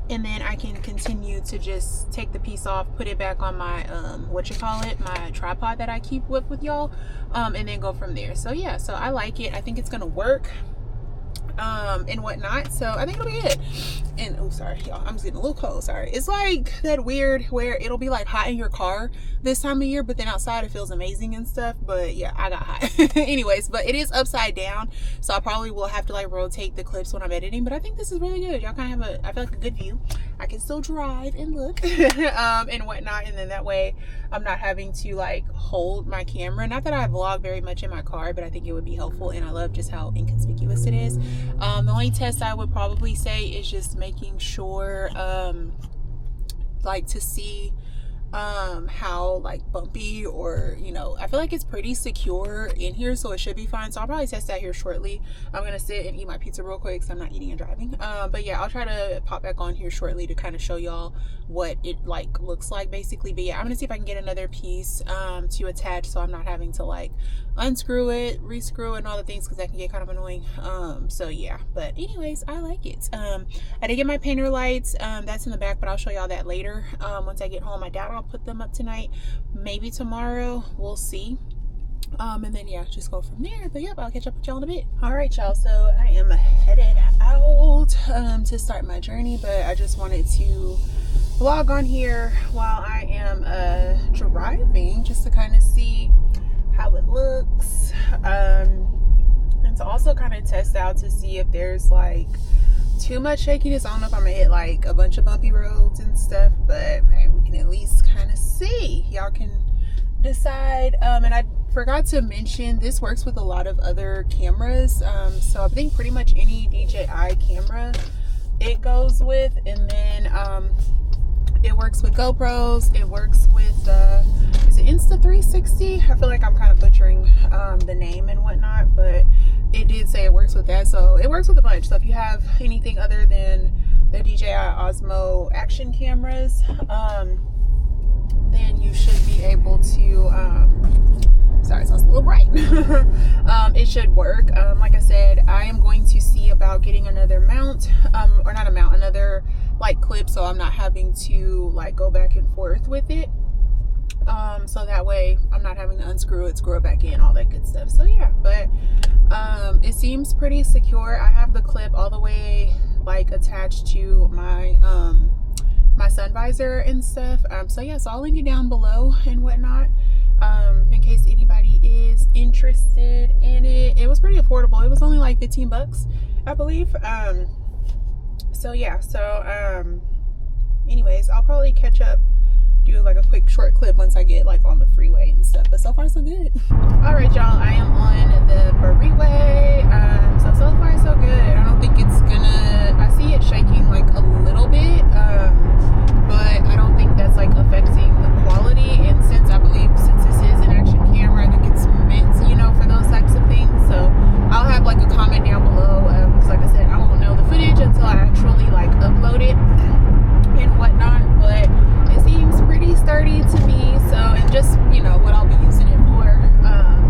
and then I can continue to just take the piece off, put it back on my my tripod that I keep with y'all, and then go from there. So yeah, so I like it. I think it's gonna work and whatnot, so I think it'll be good. And oh, sorry y'all, I'm just getting a little cold. Sorry. It's like that weird where it'll be like hot in your car this time of year, but then outside it feels amazing and stuff. But yeah, I got hot. Anyways, but it is upside down, so I probably will have to like rotate the clips when I'm editing, but I think this is really good. Y'all kind of have I feel like a good view. I can still drive and look and whatnot, and then that way I'm not having to like hold my camera. Not that I vlog very much in my car, but I think it would be helpful, and I love just how inconspicuous it is. The only test I would probably say is just making sure like to see how like bumpy, or you know, I feel like it's pretty secure in here, so it should be fine. So I'll probably test that here shortly. I'm gonna sit and eat my pizza real quick because I'm not eating and driving. But yeah, I'll try to pop back on here shortly to kind of show y'all what it like looks like basically. But yeah, I'm gonna see if I can get another piece to attach, so I'm not having to like unscrew it, rescrew it, and all the things, because that can get kind of annoying. So yeah, but anyways, I like it. I did get my painter lights, that's in the back, but I'll show y'all that later. Once I get home, I doubt I'll put them up tonight, maybe tomorrow, we'll see. And then yeah, just go from there. But yep, I'll catch up with y'all in a bit. All right, y'all, so I am headed out to start my journey, but I just wanted to vlog on here while I am driving, just to kind of see how it looks, and to also kind of test out to see if there's like too much shakiness. I don't know if I'm gonna hit like a bunch of bumpy roads and stuff, but hey, we can at least kind of see. Y'all can decide. And I forgot to mention, this works with a lot of other cameras, so I think pretty much any DJI camera it goes with. And then it works with GoPros, it works with is it Insta360? I feel like I'm kind of butchering the name and whatnot, but it did say it works with that, so it works with a bunch. So if you have anything other than the DJI Osmo action cameras, then you should be able to sorry, so it's a little bright. It should work. Like I said, I am going to see about getting another mount, or not a mount, another like clip, so I'm not having to like go back and forth with it. So that way I'm not having to unscrew it, screw it back in, all that good stuff. So yeah, but it seems pretty secure. I have the clip all the way like attached to my my sun visor and stuff. So yeah, so I'll link it down below and whatnot, in case anybody is interested in it. It was pretty affordable. It was only like 15 bucks, I believe. So yeah, so anyways, I'll probably catch up, do like a quick short clip once I get like on the freeway and stuff. But so far so good. All right, y'all, I am on the freeway. So far so good. I don't think it's gonna, I see it shaking like a little bit, but I don't think that's like affecting the quality. And since I believe, since this is an action camera, I think it's meant, you know, for those types of things. So I'll have like a comment down below. So like I said, I won't know the footage until I actually like upload it and whatnot, but it seems pretty sturdy to me. So, and just, you know, what I'll be using it for,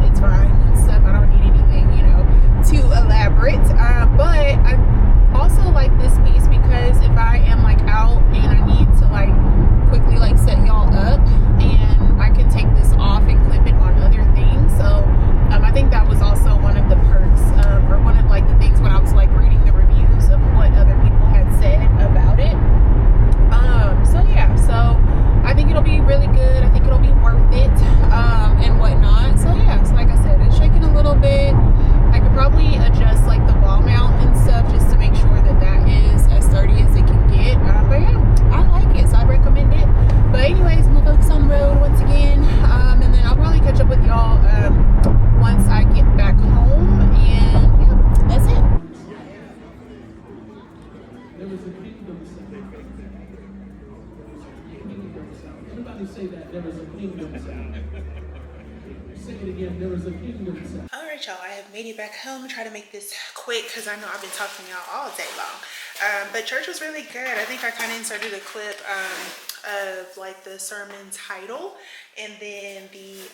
it's fine and stuff. I don't need anything, you know, too elaborate. But I also like this piece because if I am like out and I need to like quickly like set y'all up, and I can take this off and clip it on other things. So I think that was also one of the perks, or one of like the things when I was like reading the reviews of what other people had said about it. So yeah, so I think it'll be really good. I think it'll be worth it, and whatnot. So yeah, so like I said, it's shaking a little bit. I could probably adjust like the wall mount and stuff just to make sure that that is as sturdy as it can get. But yeah, I like it, so I recommend it. But anyways, I'm gonna focus on the road once again, and then I'll probably catch up with y'all once I get back home. And yeah, that's it. There was a kingdom sound. Everybody say that. There was a kingdom sound. Say it again. There was a kingdom sound. All right, y'all, I have made it back home. Try to make this quick because I know I've been talking to y'all all day long. But church was really good. I think I kind of inserted a clip of like the sermon title, and then the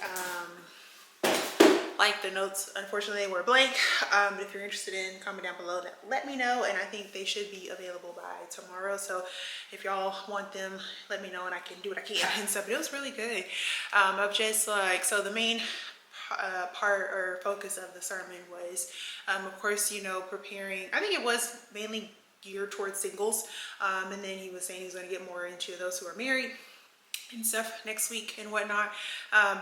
like the notes, unfortunately, they were blank. But if you're interested in, comment down below, let me know. And I think they should be available by tomorrow. So if y'all want them, let me know and I can do what I can and stuff. But it was really good. Of just like, so the main part or focus of the sermon was, of course, you know, preparing. I think it was mainly geared towards singles. And then he was saying he's going to get more into those who are married and stuff next week and whatnot,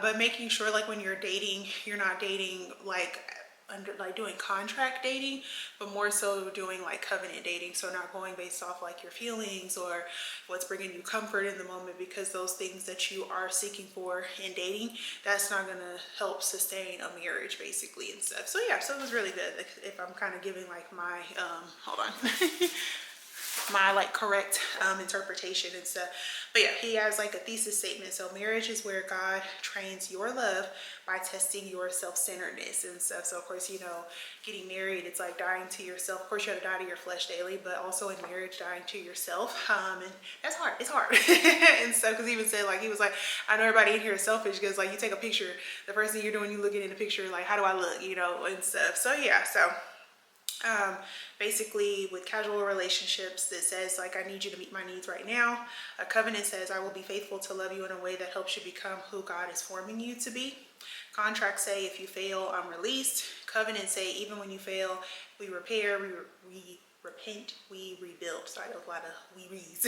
but making sure like when you're dating, you're not dating like under like doing contract dating, but more so doing like covenant dating. So not going based off like your feelings or what's bringing you comfort in the moment, because those things that you are seeking for in dating, that's not gonna help sustain a marriage basically and stuff. So yeah, so it was really good. If I'm kind of giving like my hold on my like correct interpretation and stuff. But yeah, he has like a thesis statement. So marriage is where God trains your love by testing your self-centeredness and stuff. So of course, you know, getting married, it's like dying to yourself. Of course, you have to die to your flesh daily, but also in marriage, dying to yourself. And that's hard. It's hard. And stuff, because he even said, like, he was like, I know everybody in here is selfish, because like you take a picture, the first thing you're doing, you looking in the picture, like, how do I look, you know, and stuff. So yeah, so basically with casual relationships, that says like, I need you to meet my needs right now. A covenant says, I will be faithful to love you in a way that helps you become who God is forming you to be. Contracts say, if you fail, I'm released. Covenants say, even when you fail, we repair, we repent, we rebuild. So I know a lot of we reads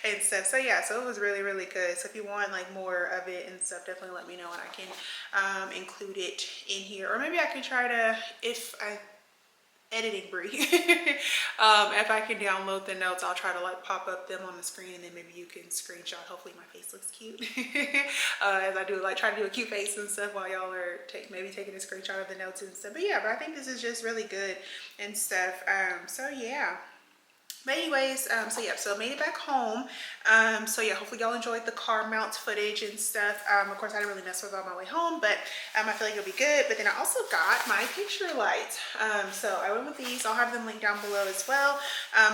and stuff. So yeah, so it was really, really good. So if you want like more of it and stuff, definitely let me know and I can include it in here. Or maybe I can try to, if I editing Brie. If I can download the notes, I'll try to like pop up them on the screen, and then maybe you can screenshot. Hopefully my face looks cute as I do, like try to do a cute face and stuff while y'all are maybe taking a screenshot of the notes and stuff. But yeah, but I think this is just really good and stuff. So yeah. But anyways, so yeah, so I made it back home. So yeah, hopefully y'all enjoyed the car mount footage and stuff. Of course, I didn't really mess with it on my way home, but I feel like it'll be good. But then I also got my picture light. So I went with these. I'll have them linked down below as well.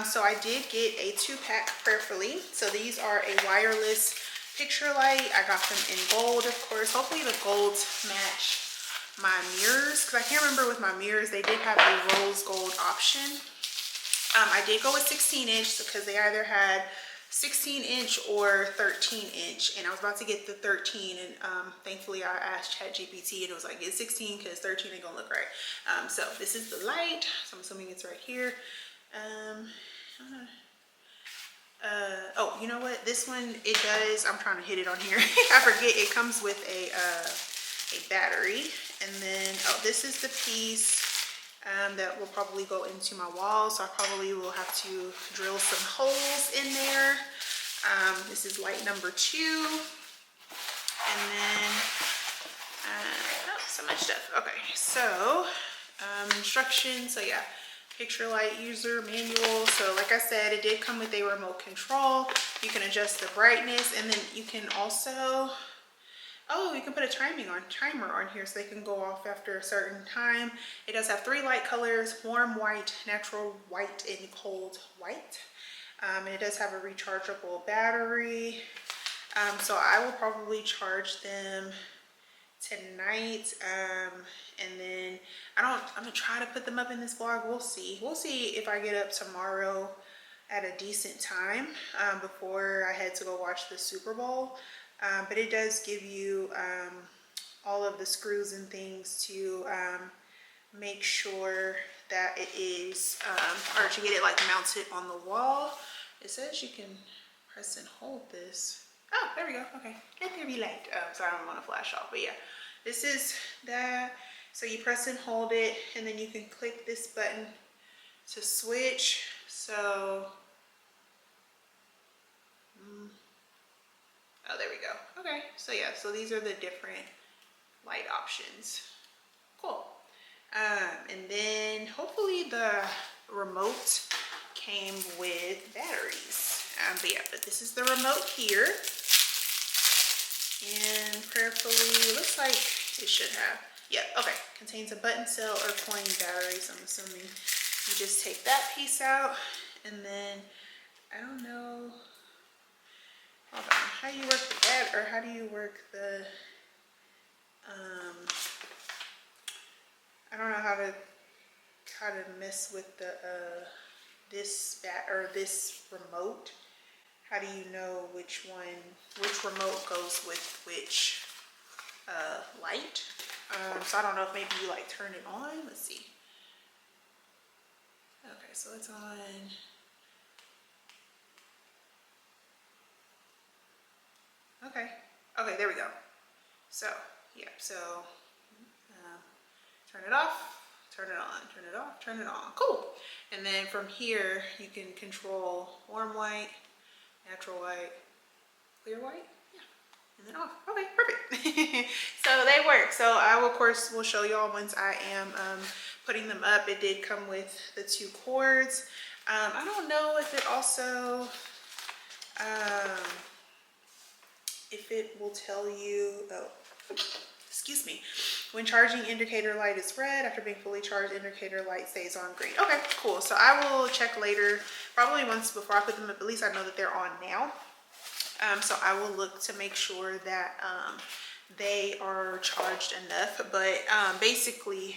So I did get a 2-pack prayerfully. So these are a wireless picture light. I got them in gold, of course. Hopefully the golds match my mirrors, because I can't remember with my mirrors, they did have a rose gold option. I did go with 16-inch because they either had 16-inch or 13-inch, and I was about to get the 13, and thankfully I asked ChatGPT and it was like, get 16 because 13 ain't gonna look right. So this is the light, so I'm assuming it's right here. Oh, you know what, this one, it does, I'm trying to hit it on here. I forget, it comes with a battery, and then, oh, this is the piece that will probably go into my wall, so I probably will have to drill some holes in there. This is light number 2, and then oh, so much stuff. Okay, so instructions. So yeah, picture light user manual. So like I said, it did come with a remote control. You can adjust the brightness, and then you can also, oh, you can put a timer on here so they can go off after a certain time. It does have 3 light colors: warm white, natural white, and cold white. And it does have a rechargeable battery. So I will probably charge them tonight. And then I'm gonna try to put them up in this vlog. We'll see if I get up tomorrow at a decent time before I head to go watch the Super Bowl. But it does give you all of the screws and things to make sure that it is, or to get it like mounted on the wall. It says you can press and hold this. Oh, there we go. Okay, let there be light. So I don't want to flash off, but yeah, this is that. So you press and hold it, and then you can click this button to switch. So oh, there we go. Okay, so yeah, so these are the different light options. Cool. And then hopefully the remote came with batteries. But yeah, but this is the remote here. And prayerfully, looks like it should have, yeah, okay. Contains a button cell or coin batteries. I'm assuming you just take that piece out, and then, I don't know, hold on, how do you work the bat, or how do you work the, I don't know how to mess with the, this remote. How do you know which remote goes with which light? So I don't know if maybe you like turn it on. Let's see. Okay, so it's on. Okay, there we go. So yeah, so turn it off, turn it on, turn it off, turn it on. Cool. And then from here you can control warm white, natural white, clear white, yeah, and then off. Okay, perfect. So they work. So I will, of course, will show y'all once I am putting them up. It did come with the 2 cords. I don't know if it also, if it will tell you, oh, excuse me, when charging indicator light is red, after being fully charged indicator light stays on green. Okay, cool. So I will check later, probably once before I put them up. At least I know that they're on now. So I will look to make sure that they are charged enough. But basically,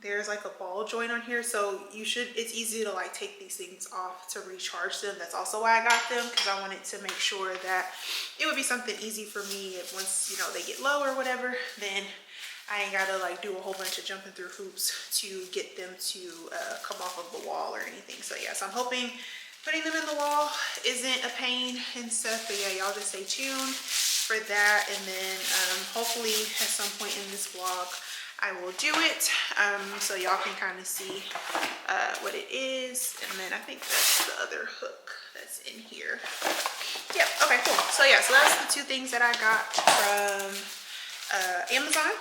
there's like a ball joint on here, so it's easy to like take these things off to recharge them. That's also why I got them, because I wanted to make sure that it would be something easy for me if once, you know, they get low or whatever, then I ain't gotta like do a whole bunch of jumping through hoops to get them to come off of the wall or anything. So yeah, so I'm hoping putting them in the wall isn't a pain and stuff, but yeah, y'all just stay tuned for that. And then hopefully at some point in this vlog I will do it, so y'all can kind of see what it is. And then I think that's the other hook that's in here. Yep, okay, cool. So yeah, so that's the two things that I got from Amazon.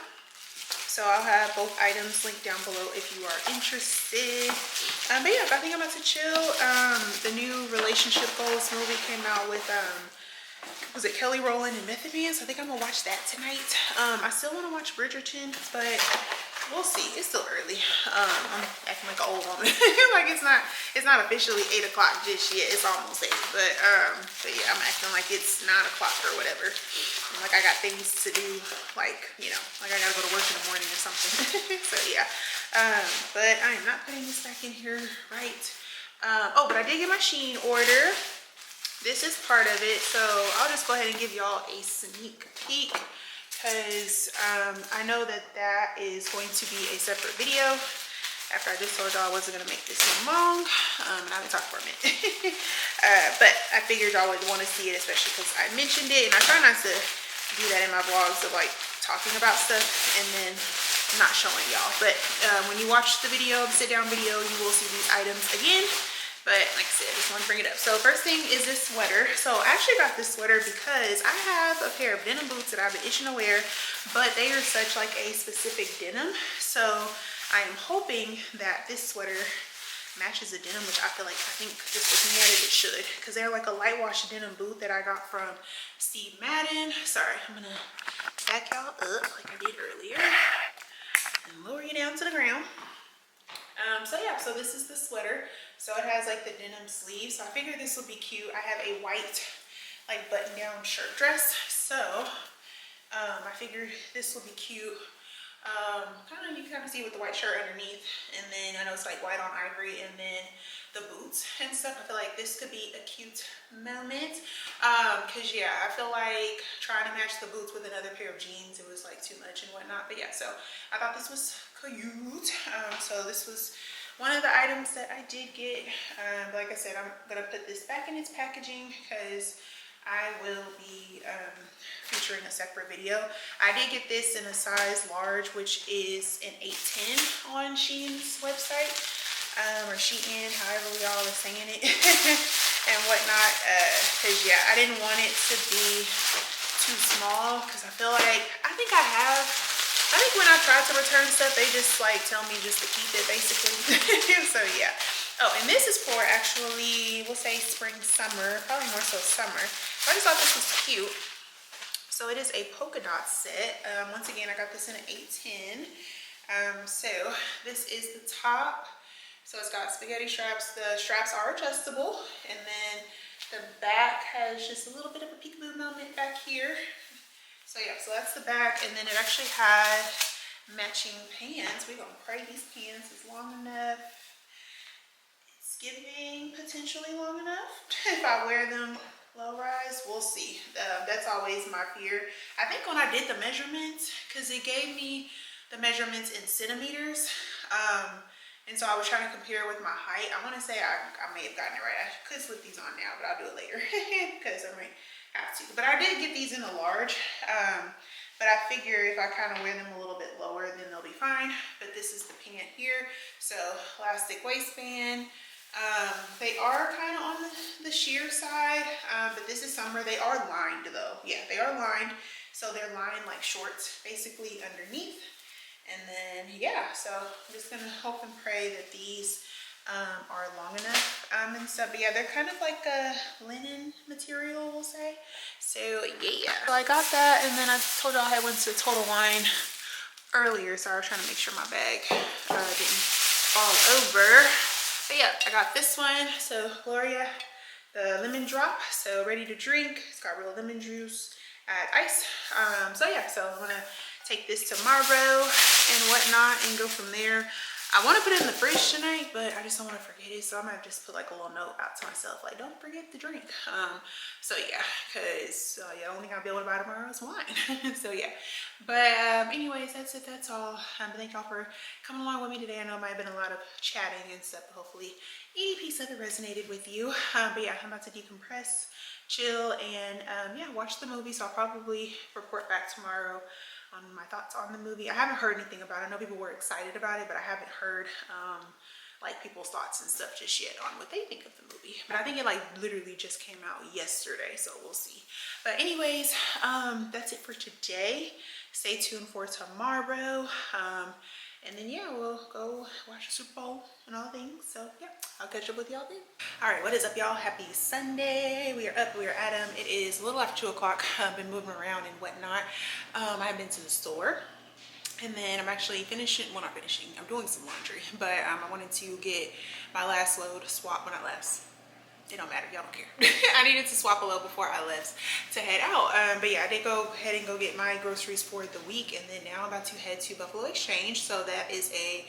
So I'll have both items linked down below if you are interested. But yeah, I think I'm about to chill. The new Relationship Goals movie came out with was it Kelly Rowland and Method Man? So I think I'm gonna watch that tonight. I still want to watch Bridgerton, but we'll see. It's still early. I'm acting like an old woman. Like it's not officially 8 o'clock just yet. It's almost 8, but yeah, I'm acting like it's 9 o'clock or whatever. And like I got things to do, like, you know, like I gotta go to work in the morning or something. So yeah, but I am not putting this back in here, right? Oh, but I did get my Shein order. This is part of it, so I'll just go ahead and give y'all a sneak peek, because I know that that is going to be a separate video after I just told y'all I wasn't going to make this one long, and I've been talking for a minute. But I figured y'all would want to see it, especially because I mentioned it, and I try not to do that in my vlogs of like talking about stuff and then not showing y'all. But when you watch the video, the sit down video, you will see these items again. But like I said, I just want to bring it up. So first thing is this sweater. So I actually got this sweater because I have a pair of denim boots that I've been itching to wear, but they are such like a specific denim. So I am hoping that this sweater matches the denim, which I think just looking at it, it should. Because they're like a light wash denim boot that I got from Steve Madden. Sorry, I'm going to back y'all up like I did earlier and lower you down to the ground. So yeah, so this is the sweater. So it has like the denim sleeves. So I figured this would be cute. I have a white like button down shirt dress. So I figured this will be cute. You can kind of see with the white shirt underneath. And then I know it's like white on ivory, and then the boots and stuff. I feel like this could be a cute moment. Cause yeah, I feel like trying to match the boots with another pair of jeans, it was like too much and whatnot. But yeah, so I thought this was cute. So this was one of the items that I did get. Like I said, I'm gonna put this back in its packaging because I will be featuring a separate video. I did get this in a size large, which is an 810 on Shein's website, or Shein, however y'all are saying it, and whatnot. Cause yeah, I didn't want it to be too small, because I feel like, I think when I tried to return stuff, they just like tell me just to keep it basically. So yeah. Oh, and this is for actually, we'll say spring, summer, probably more so summer. I just thought this was cute. So it is a polka dot set. Once again, I got this in an 810. So this is the top. So it's got spaghetti straps. The straps are adjustable. And then the back has just a little bit of a peekaboo moment back here. So yeah, so that's the back, and then it actually had matching pants. We're gonna pray these pants is long enough. It's giving potentially long enough. If I wear them low rise, we'll see. That's always my fear. I think when I did the measurements, because it gave me the measurements in centimeters, and so I was trying to compare with my height. I want to say I may have gotten it right. I could slip these on now, but I'll do it later because I might have to. But I did get these in a large, but I figure if I kind of wear them a little bit lower, then they'll be fine. But this is the pant here. So elastic waistband. They are kind of on the sheer side, but this is summer. They are lined though. Yeah, they are lined. So they're lined like shorts basically underneath. And then yeah, so I'm just gonna hope and pray that these are long enough and stuff. But yeah, they're kind of like a linen material, we'll say. So yeah, so I got that, and then I told y'all I went to Total Wine earlier, so I was trying to make sure my bag didn't fall over. But yeah, I got this one. So Gloria, the lemon drop, so ready to drink. It's got real lemon juice, add ice. So yeah, so I'm gonna take this tomorrow and whatnot and go from there. I want to put it in the fridge tonight, but I just don't want to forget it, so I'm gonna just put like a little note out to myself, like, don't forget the drink. So yeah, because yeah, the only thing I'll be able to buy tomorrow is wine. So yeah, but anyways, that's it, that's all. Thank y'all for coming along with me today. I know it might have been a lot of chatting and stuff, but hopefully any piece of it resonated with you. But yeah, I'm about to decompress, chill, and yeah, watch the movie. So I'll probably report back tomorrow on my thoughts on the movie. I haven't heard anything about it. I know people were excited about it, but I haven't heard like people's thoughts and stuff just yet on what they think of the movie. But I think it like literally just came out yesterday, so we'll see. But anyways, that's it for today. Stay tuned for tomorrow. And then yeah, we'll go watch the Super Bowl and all things. So yeah, I'll catch up with y'all then. All right, what is up, y'all? Happy Sunday. We are up, we are at 'em. It is a little after 2 o'clock. I've been moving around and whatnot. I've been to the store, and then I'm actually finishing, well, not finishing, I'm doing some laundry, but I wanted to get my last load swapped. Well, not last, it don't matter, y'all don't care. I needed to swap a load before I left to head out. But yeah, I did go ahead and go get my groceries for the week, and then now I'm about to head to Buffalo Exchange. So that is a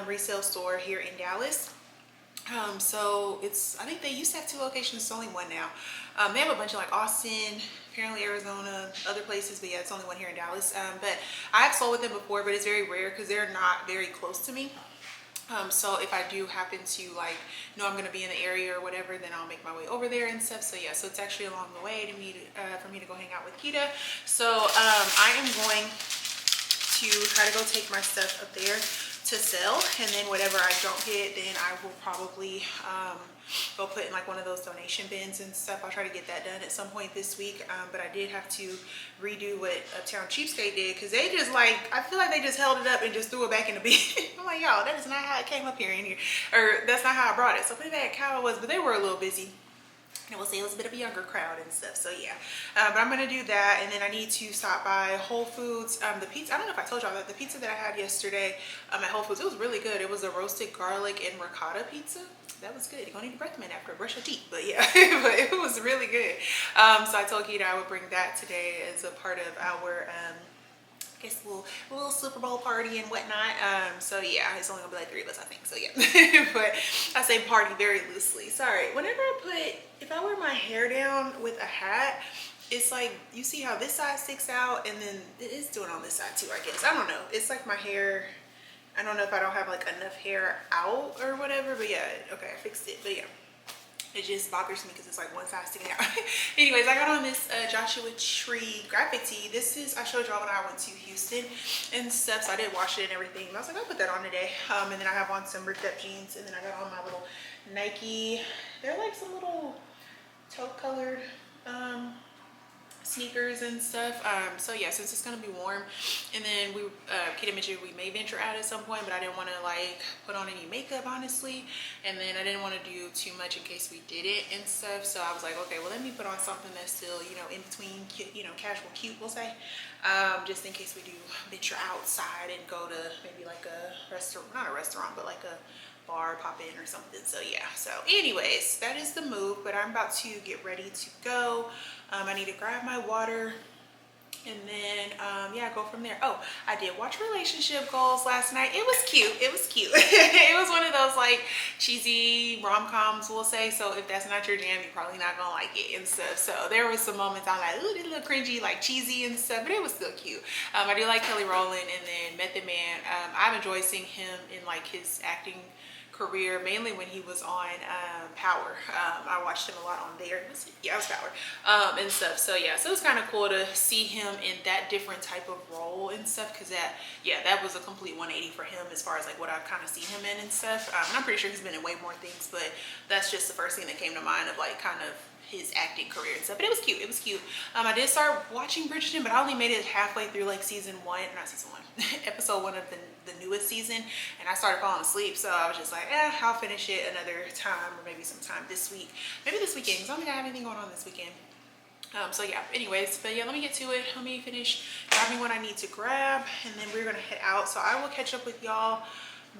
resale store here in Dallas. So it's, I think they used to have 2 locations, it's only 1 now. They have a bunch of like Austin, apparently Arizona, other places, but yeah, it's only 1 here in Dallas. But I have sold with them before, but it's very rare because they're not very close to me. So if I do happen to like know I'm gonna be in the area or whatever, then I'll make my way over there and stuff. So yeah, so it's actually along the way to me for me to go hang out with Kita. So I am going to try to go take my stuff up there to sell, and then whatever I don't get, then I will probably go put in like one of those donation bins and stuff. I'll try to get that done at some point this week. But I did have to redo what Uptown Cheapskate did, because they just like, I feel like they just held it up and just threw it back in the bin. I'm like, y'all, that is not how it came up here in here, or that's not how I brought it. So pretty bad how it was, but they were a little busy. And we'll say it was a bit of a younger crowd and stuff, so yeah. But I'm gonna do that, and then I need to stop by Whole Foods. The pizza, I don't know if I told y'all that the pizza that I had yesterday at Whole Foods, it was really good. It was a roasted garlic and ricotta pizza. That was good. You're gonna need a breath mint after, brush your teeth, but yeah, but it was really good. So I told Keita I would bring that today as a part of our I guess a little Super Bowl party and whatnot. So yeah, it's only gonna be like 3 of us, I think. So yeah, but I say party very loosely. Sorry. Whenever if I wear my hair down with a hat, it's like, you see how this side sticks out, and then it is doing on this side too, I guess. I don't know. It's like my hair, I don't know if I don't have like enough hair out or whatever, but yeah, okay, I fixed it. But yeah, it just bothers me because it's like one side sticking out. Anyways, I got on this Joshua Tree graphic tee. This is, I showed y'all when I went to Houston and stuff, so I did wash it and everything. But I was like, I'll put that on today. And then I have on some ripped up jeans, and then I got on my little Nike, they're like some little taupe colored sneakers and stuff. So yeah, since it's gonna be warm, and then we Kita mentioned we may venture out at some point, but I didn't want to like put on any makeup, honestly, and then I didn't want to do too much in case we did it and stuff. So I was like, okay, well, let me put on something that's still, you know, in between, you know, casual cute, we'll say, just in case we do venture outside and go to maybe like a restaurant, not a restaurant, but like a bar, pop in or something. So yeah, so anyways, that is the move. But I'm about to get ready to go. I need to grab my water, and then yeah, go from there. Oh, I did watch Relationship Goals last night. It was cute. It was cute. It was one of those like cheesy rom-coms, we'll say. So if that's not your jam, you're probably not gonna like it and stuff. So there was some moments I'm like, ooh, this a little cringy, like cheesy and stuff, but it was still cute. I do like Kelly Rowland, and then Method Man. I've enjoyed seeing him in like his acting career, mainly when he was on Power. I watched him a lot on there. Yeah, it was Power and stuff. So yeah, so it was kind of cool to see him in that different type of role and stuff, because that was a complete 180 for him as far as like what I've kind of seen him in and stuff. And I'm pretty sure he's been in way more things, but that's just the first thing that came to mind of like kind of his acting career and stuff. But it was cute. It was cute. I did start watching Bridgerton, but I only made it halfway through like season one, not season one, episode one of the newest season, and I started falling asleep. So I was just like, I'll finish it another time, or maybe sometime this week, maybe this weekend, because I don't think I have anything going on this weekend. So yeah, anyways, but yeah, let me get to it. Let me finish grabbing what I need to grab, and then we're gonna head out. So I will catch up with y'all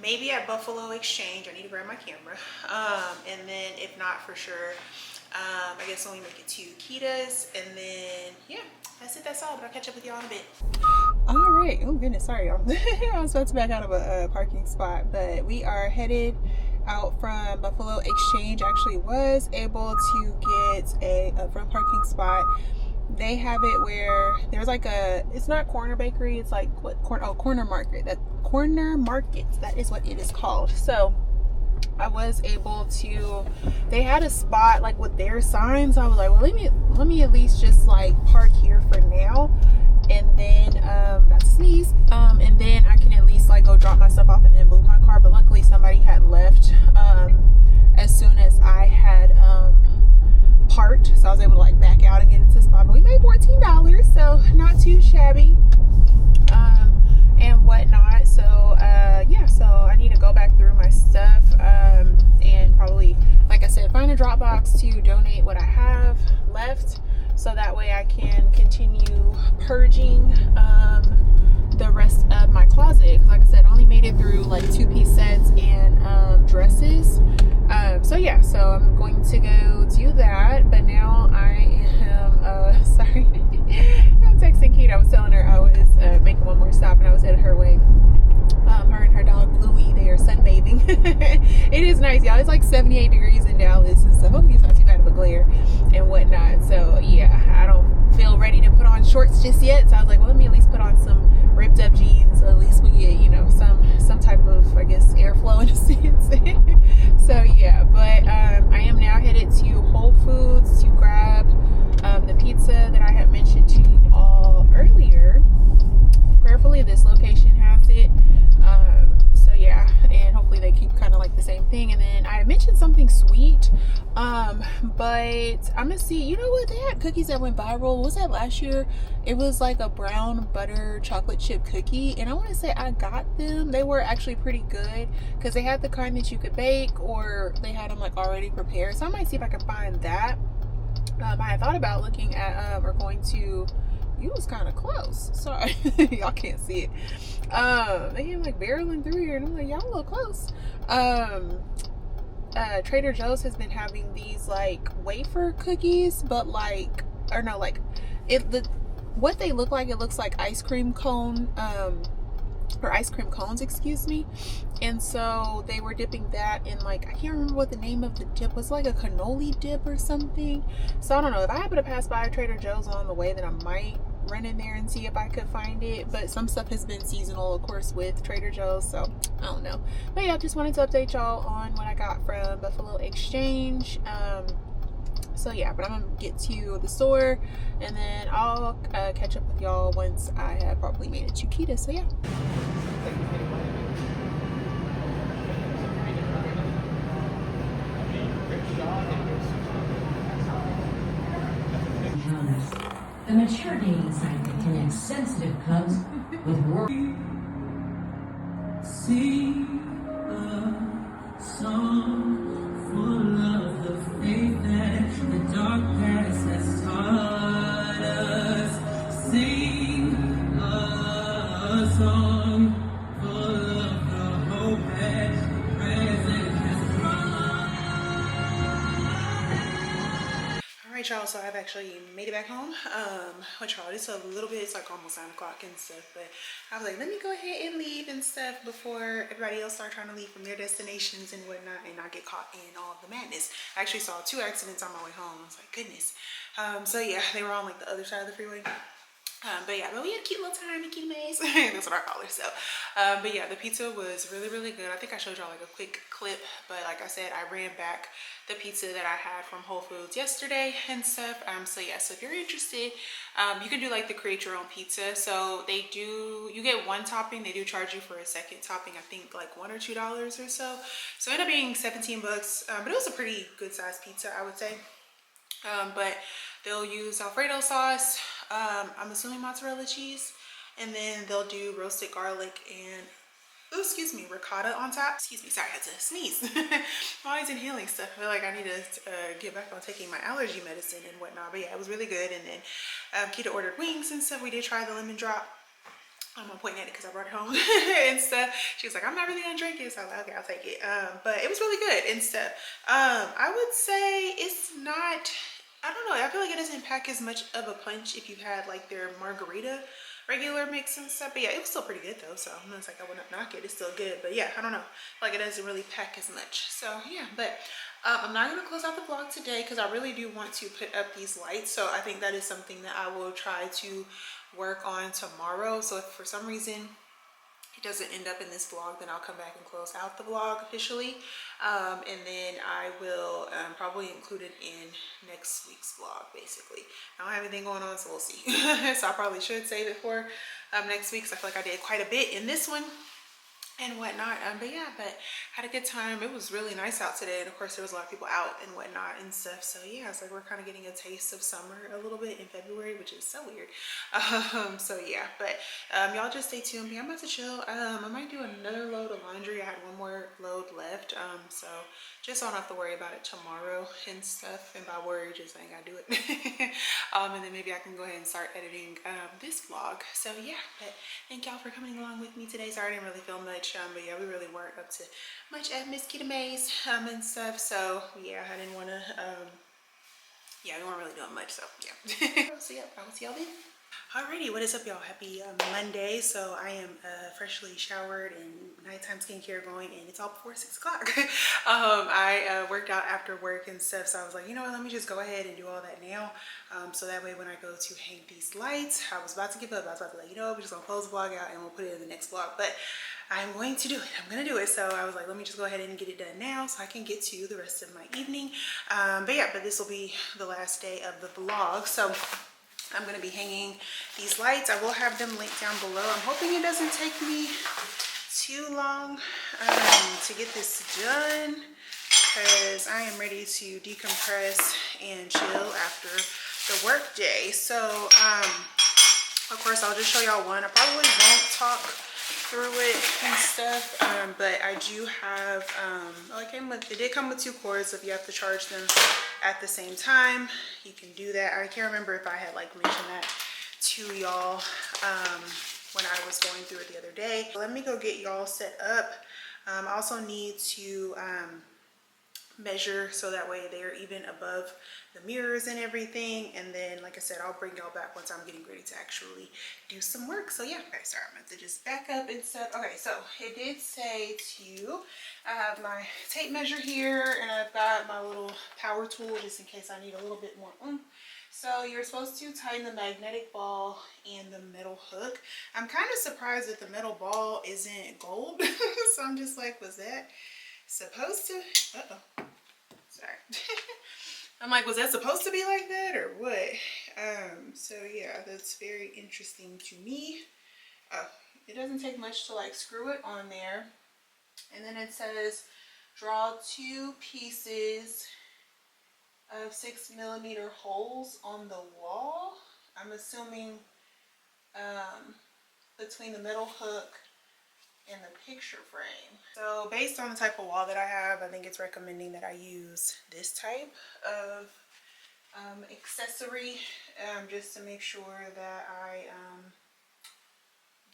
maybe at Buffalo Exchange. I need to grab my camera, and then if not, for sure, I guess when we make it to Kita's, and then yeah, that's it, that's all. But I'll catch up with y'all in a bit. All right. Oh goodness, sorry y'all. I was about to back out of a parking spot, but we are headed out from Buffalo Exchange. Actually was able to get a front parking spot. They have it where there's like it's not corner bakery, it's like what corner market. Corner market, that is what it is called. So I was able to, they had a spot like with their signs. I was like, well, let me at least just like park here for now, and then not to sneeze, and then I can at least like go drop my stuff off and then move my car. But luckily somebody had left as soon as I had parked, so I was able to like back out and get into the spot. But we made $14, so not too shabby, and whatnot. So yeah, so I need to go back through my stuff, and probably, like I said, find a drop box to donate what I have left, so that way I can continue purging the rest of my closet. Like I said, I only made it through like 2-piece sets and dresses. So yeah, so I'm going to go do that. But now I am sorry, I'm texting Kate. I was telling her I was making one more stop, and I was headed her way. Her and her dog Bluey, they are sunbathing. It is nice, y'all. It's like 78 degrees in Dallas and stuff. Hopefully it's not too bad of a glare and whatnot. So yeah, I don't feel ready to put on shorts just yet. So I was like, well, let me at least put on some ripped up jeans. At least we get, you know, some type of, I guess, airflow in a sense. So yeah, but I am now headed to Whole Foods to grab the pizza that I had mentioned to you all earlier. Prayerfully this location has it. So yeah, and hopefully they keep kind of like the same thing. And then I mentioned something sweet, but I'm gonna see, you know what, they had cookies that went viral. What was that last year? It was like a brown butter chocolate chip cookie, and I want to say I got them. They were actually pretty good because they had the kind that you could bake, or they had them like already prepared. So I might see if I can find that. I had thought about looking at or going to, you was kind of close, sorry. Y'all can't see it. They came like barreling through here, and I'm like, y'all a little close. Trader Joe's has been having these like wafer cookies, but like, or no, like what they look like, it looks like ice cream cone, or ice cream cones, excuse me. And so they were dipping that in like, I can't remember what the name of the dip was, like a cannoli dip or something. So I don't know, if I happen to pass by Trader Joe's on the way, then I might run in there and see if I could find it. But some stuff has been seasonal, of course, with Trader Joe's, so I don't know. But yeah, I just wanted to update y'all on what I got from Buffalo Exchange. So yeah, but I'm gonna get to the store, and then I'll catch up with y'all once I have probably made it to Kita. So yeah. The mature dating site that connects sensitive cubs with work. Sing a song full of the faith that the dark past has taught us. Sing a song full of the hope that the present has brought. Alright y'all, so I've actually made it back home. What y'all, it's a little bit, it's like almost 9 o'clock and stuff, but I was like, let me go ahead and leave and stuff before everybody else start trying to leave from their destinations and whatnot, and not get caught in all of the madness. I actually saw 2 accidents on my way home. I was like, goodness. So yeah, they were on like the other side of the freeway. But yeah, but we had a cute little time in Cute Maze. That's what I call her. So, but yeah, the pizza was really, really good. I think I showed y'all like a quick clip, but like I said, I ran back the pizza that I had from Whole Foods yesterday and stuff. So yeah, so if you're interested, you can do like the create your own pizza. So they do, you get 1 topping. They do charge you for a second topping, I think like $1 or $2 or so. So it ended up being 17 bucks, but it was a pretty good sized pizza, I would say. But they'll use Alfredo sauce, I'm assuming mozzarella cheese, and then they'll do roasted garlic and, ooh, excuse me, ricotta on top. Excuse me, sorry, I had to sneeze. I'm always inhaling stuff. I feel like I need to get back on taking my allergy medicine and whatnot. But yeah, it was really good. And then Keita ordered wings and stuff. We did try the lemon drop. I'm pointing at it because I brought it home and stuff. She was like, I'm not really gonna drink it. So I was like, okay, I'll take it. But it was really good and stuff. I would say it's not, I don't know, I feel like it doesn't pack as much of a punch if you had like their margarita regular mix and stuff. But yeah, it was still pretty good though. So I'm not like I wouldn't knock it. It's still good. But yeah, I don't know. Like it doesn't really pack as much. So yeah, but I'm not gonna close out the vlog today because I really do want to put up these lights. So I think that is something that I will try to work on tomorrow. So if for some reason it doesn't end up in this vlog, then I'll come back and close out the vlog officially, and then I will probably include it in next week's vlog. Basically, I don't have anything going on, so we'll see. So I probably should save it for next week, because I feel like I did quite a bit in this one and whatnot. But yeah, but had a good time. It was really nice out today, and of course there was a lot of people out and whatnot and stuff. So yeah, it's like we're kind of getting a taste of summer a little bit in February, which is so weird. So yeah, but y'all just stay tuned. I'm about to chill. I might do another load of laundry. I had one more load left, so just don't have to worry about it tomorrow and stuff. And by worry, just ain't gotta do it. And then maybe I can go ahead and start editing this vlog. So yeah, but thank y'all for coming along with me today. Sorry I didn't really film much, but yeah, we really weren't up to much at Miss Keita May's and stuff. So yeah, I didn't want to yeah, we weren't really doing much, so yeah. So yeah, I will see y'all then. Alrighty, what is up y'all? Happy Monday. So I am freshly showered and nighttime skincare going, and it's all before 6 o'clock. I worked out after work and stuff, so I was like, you know what, let me just go ahead and do all that now, so that way when I go to hang these lights, I was about to give up. I was about to be like, you know what, we're just gonna close the vlog out and we'll put it in the next vlog, but I'm going to do it. I'm gonna do it. So I was like, let me just go ahead and get it done now so I can get to the rest of my evening. But yeah, but this will be the last day of the vlog. So I'm going to be hanging these lights. I will have them linked down below. I'm hoping it doesn't take me too long to get this done, because I am ready to decompress and chill after the work day. So of course I'll just show y'all one. I probably won't talk through it and stuff, but I do have oh, it did come with 2 cords, so if you have to charge them at the same time, you can do that. I can't remember if I had like mentioned that to y'all when I was going through it the other day. Let me go get y'all set up. I also need to measure so that way they're even above the mirrors and everything, and then like I said, I'll bring y'all back once I'm getting ready to actually do some work. So yeah, okay, sorry, I'm going to just back up and stuff. Okay, so it did say to, I have my tape measure here, and I've got my little power tool just in case I need a little bit more oomph. So you're supposed to tighten the magnetic ball and the metal hook. I'm kind of surprised that the metal ball isn't gold. So I'm just like, was that supposed to, sorry. I'm like, was that supposed to be like that or what? So yeah, that's very interesting to me. It doesn't take much to like screw it on there. And then it says, draw 2 pieces of 6mm holes on the wall. I'm assuming between the metal hook and the picture frame. So based on the type of wall that I have, I think it's recommending that I use this type of accessory, just to make sure that I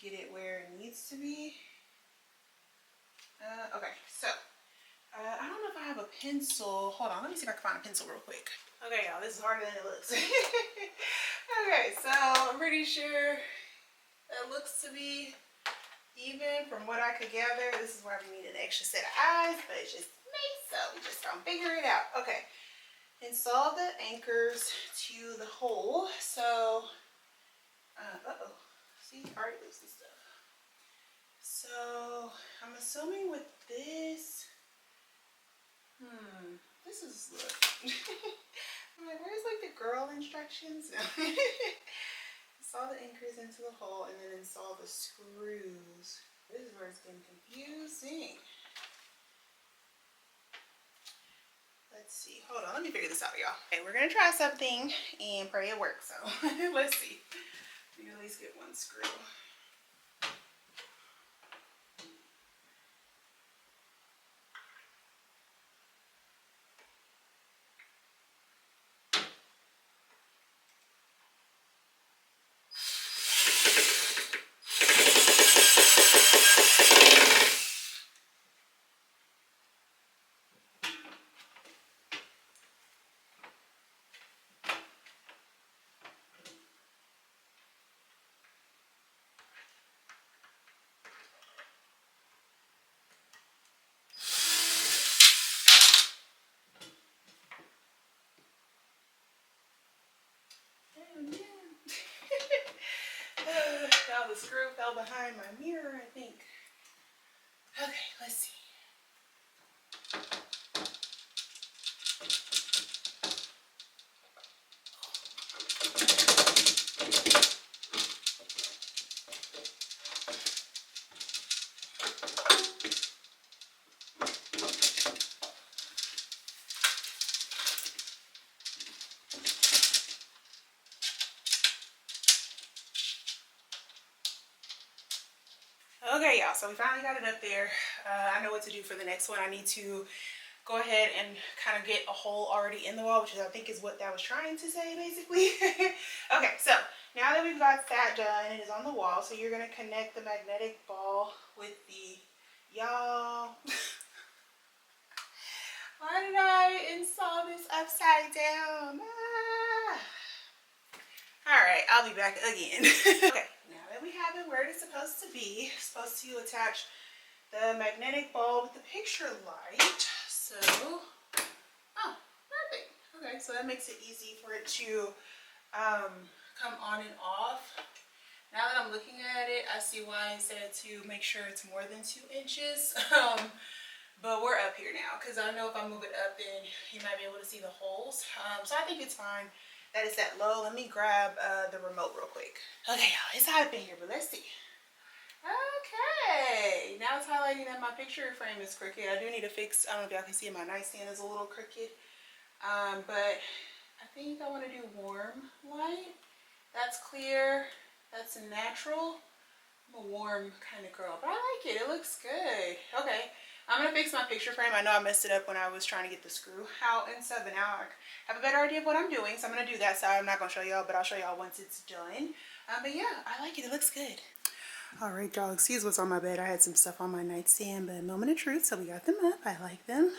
get it where it needs to be. Okay, so I don't know if I have a pencil. Hold on, let me see if I can find a pencil real quick. Okay, y'all, this is harder than it looks. Okay, so I'm pretty sure that looks to be even from what I could gather. This is why we need an extra set of eyes, but it's just me, so we just gonna figure it out. Okay, install the anchors to the hole. So, see, already loosen stuff. So I'm assuming with this, this is, look. I'm like, where's like the girl instructions? Install the anchors into the hole and then install the screws. This is where it's getting confusing. Let's see. Hold on, let me figure this out, y'all. Okay, we're gonna try something and pray it works. So let's see. Let me at least get one screw. Now the screw fell behind my mirror, I think. Okay, let's see. Okay, y'all, so we finally got it up there. I know what to do for the next one. I need to go ahead and kind of get a hole already in the wall, which is, I think, is what that was trying to say, basically. Okay, so now that we've got that done, it is on the wall. So you're going to connect the magnetic ball with the, y'all. Why did I install this upside down? Ah. All right, I'll be back again. Okay, now that we have it where it's supposed to be, supposed to attach the magnetic ball with the picture light. So, oh, perfect. Okay, so that makes it easy for it to come on and off. Now that I'm looking at it, I see why it said to make sure it's more than 2 inches. But we're up here now, because I know if I move it up, then you might be able to see the holes. So I think it's fine that it's that low. Let me grab the remote real quick. Okay, y'all, it's hot up in here, but let's see. Okay, now it's highlighting that my picture frame is crooked. I do need to fix, I don't know if y'all can see my nightstand is a little crooked. But I think I want to do warm light. That's clear. That's natural. I'm a warm kind of girl, but I like it. It looks good. Okay, I'm going to fix my picture frame. I know I messed it up when I was trying to get the screw out and stuff, but now I have a better idea of what I'm doing. So I'm going to do that side. I'm not going to show y'all, but I'll show y'all once it's done. But yeah, I like it. It looks good. All right, y'all, excuse what's on my bed. I had some stuff on my nightstand, but moment of truth, so we got them up. I like them.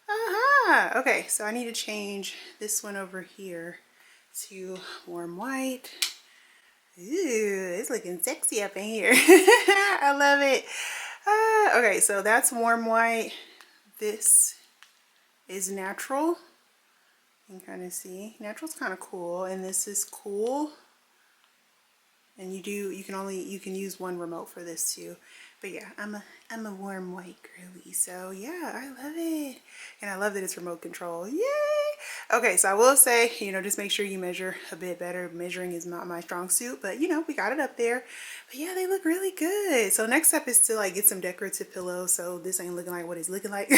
Aha! Okay, so I need to change this one over here to warm white. Ooh, it's looking sexy up in here. I love it. Okay, so that's warm white. This is natural. You can kind of see. Natural's kind of cool, and this is cool. And you can use one remote for this too. But yeah, I'm a warm white girly. So yeah, I love it. And I love that it's remote control. Yay! Okay, so I will say, just make sure you measure a bit better. Measuring is not my strong suit, but we got it up there. But yeah, they look really good. So next up is to like get some decorative pillows. So this ain't looking like what it's looking like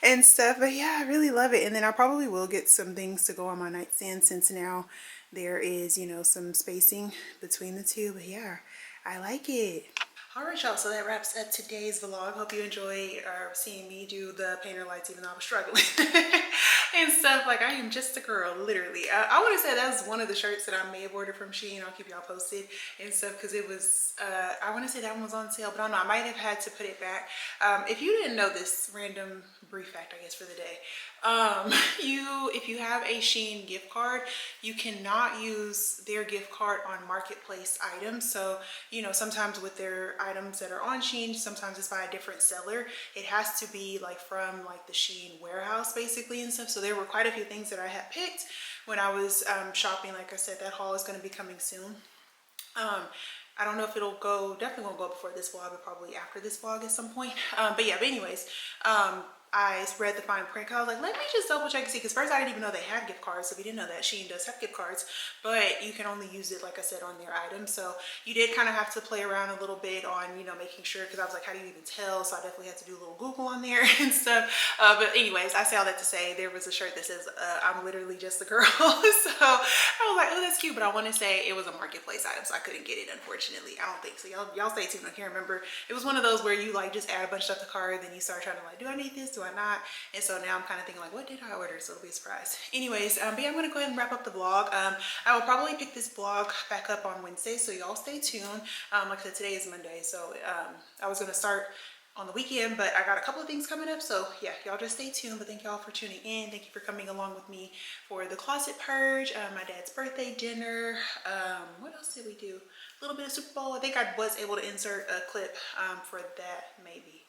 and stuff. But yeah, I really love it. And then I probably will get some things to go on my nightstand, since now there is, some spacing between the two. But yeah, I like it. All right, y'all, so that wraps up today's vlog. Hope you enjoy seeing me do the painter lights, even though I was struggling and stuff. Like, I am just a girl, literally. I want to say that was one of the shirts that I may have ordered from Shein. I'll keep y'all posted and stuff, because it was, I want to say that one was on sale, but I don't know. I might have had to put it back. If you didn't know this random brief fact, I guess, for the day, if you have a Shein gift card, you cannot use their gift card on marketplace items. So sometimes with their items that are on Shein, sometimes it's by a different seller. It has to be like from like the Shein warehouse, basically, and stuff. So there were quite a few things that I had picked when I was shopping. Like I said, that haul is going to be coming soon. I don't know if it'll go, definitely won't go before this vlog, but probably after this vlog at some point. But anyways, I read the fine print. I was like, let me just double check and see, because first I didn't even know they had gift cards. So if you didn't know that, Shein does have gift cards, but you can only use it, like I said, on their items. So you did kind of have to play around a little bit on, you know, making sure, because I was like, how do you even tell? So I definitely had to do a little Google on there and stuff. But anyways, I say all that to say there was a shirt that says, I'm literally just a girl. So I was like, oh, that's cute. But I want to say it was a marketplace item, so I couldn't get it, unfortunately. I don't think so. Y'all stay tuned. I can't remember. It was one of those where you like just add a bunch of stuff to cart, then you start trying to like, do I need this? Do I not? And so now I'm kind of thinking like, what did I order? So it'll be a surprise. Anyways, but yeah, I'm gonna go ahead and wrap up the vlog. I will probably pick this vlog back up on Wednesday, so y'all stay tuned. Like I said, today is Monday, so I was gonna start on the weekend, but I got a couple of things coming up, so yeah, y'all just stay tuned. But thank y'all for tuning in. Thank you for coming along with me for the closet purge, my dad's birthday dinner. What else did we do? A little bit of Super Bowl. I think I was able to insert a clip for that. Maybe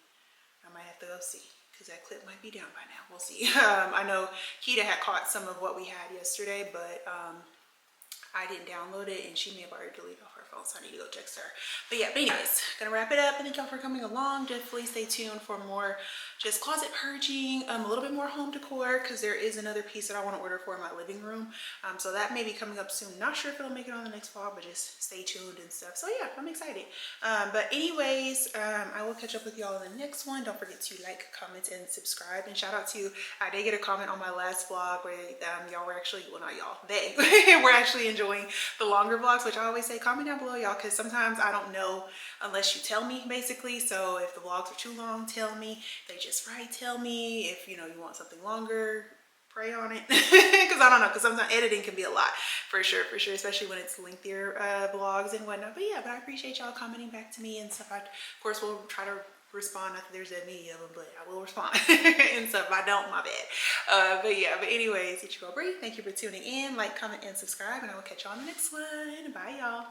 I might have to go see, because that clip might be down by now. We'll see. I know Keita had caught some of what we had yesterday, but I didn't download it, and she may have already deleted off her phone, so I need to go text her. But yeah, but anyways, gonna wrap it up. And thank y'all for coming along. Definitely stay tuned for more just closet purging, a little bit more home decor, because there is another piece that I want to order for my living room. So that may be coming up soon. Not sure if it'll make it on the next vlog, but just stay tuned and stuff. So yeah, I'm excited. But anyways, I will catch up with y'all in the next one. Don't forget to like, comment, and subscribe. And shout out to, I did get a comment on my last vlog where y'all were actually, well, not y'all, they were actually enjoying the longer vlogs, which I always say, comment down below, y'all, because sometimes I don't know unless you tell me, basically. So if the vlogs are too long, tell me. If they just right, tell me. If you know you want something longer, pray on it. Because I don't know, because sometimes editing can be a lot, for sure, especially when it's lengthier vlogs and whatnot. But yeah, but I appreciate y'all commenting back to me and stuff. I, of course, will try to respond. Not that there's that many of them, but I will respond and stuff. If I don't, my bad. But yeah, but anyways, it's your girl Bree. Thank you for tuning in. Like, comment, and subscribe, and I will catch y'all on the next one. Bye, y'all.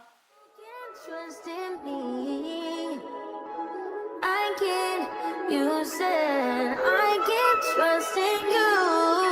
Trust in me. I can. You said I can trust in you.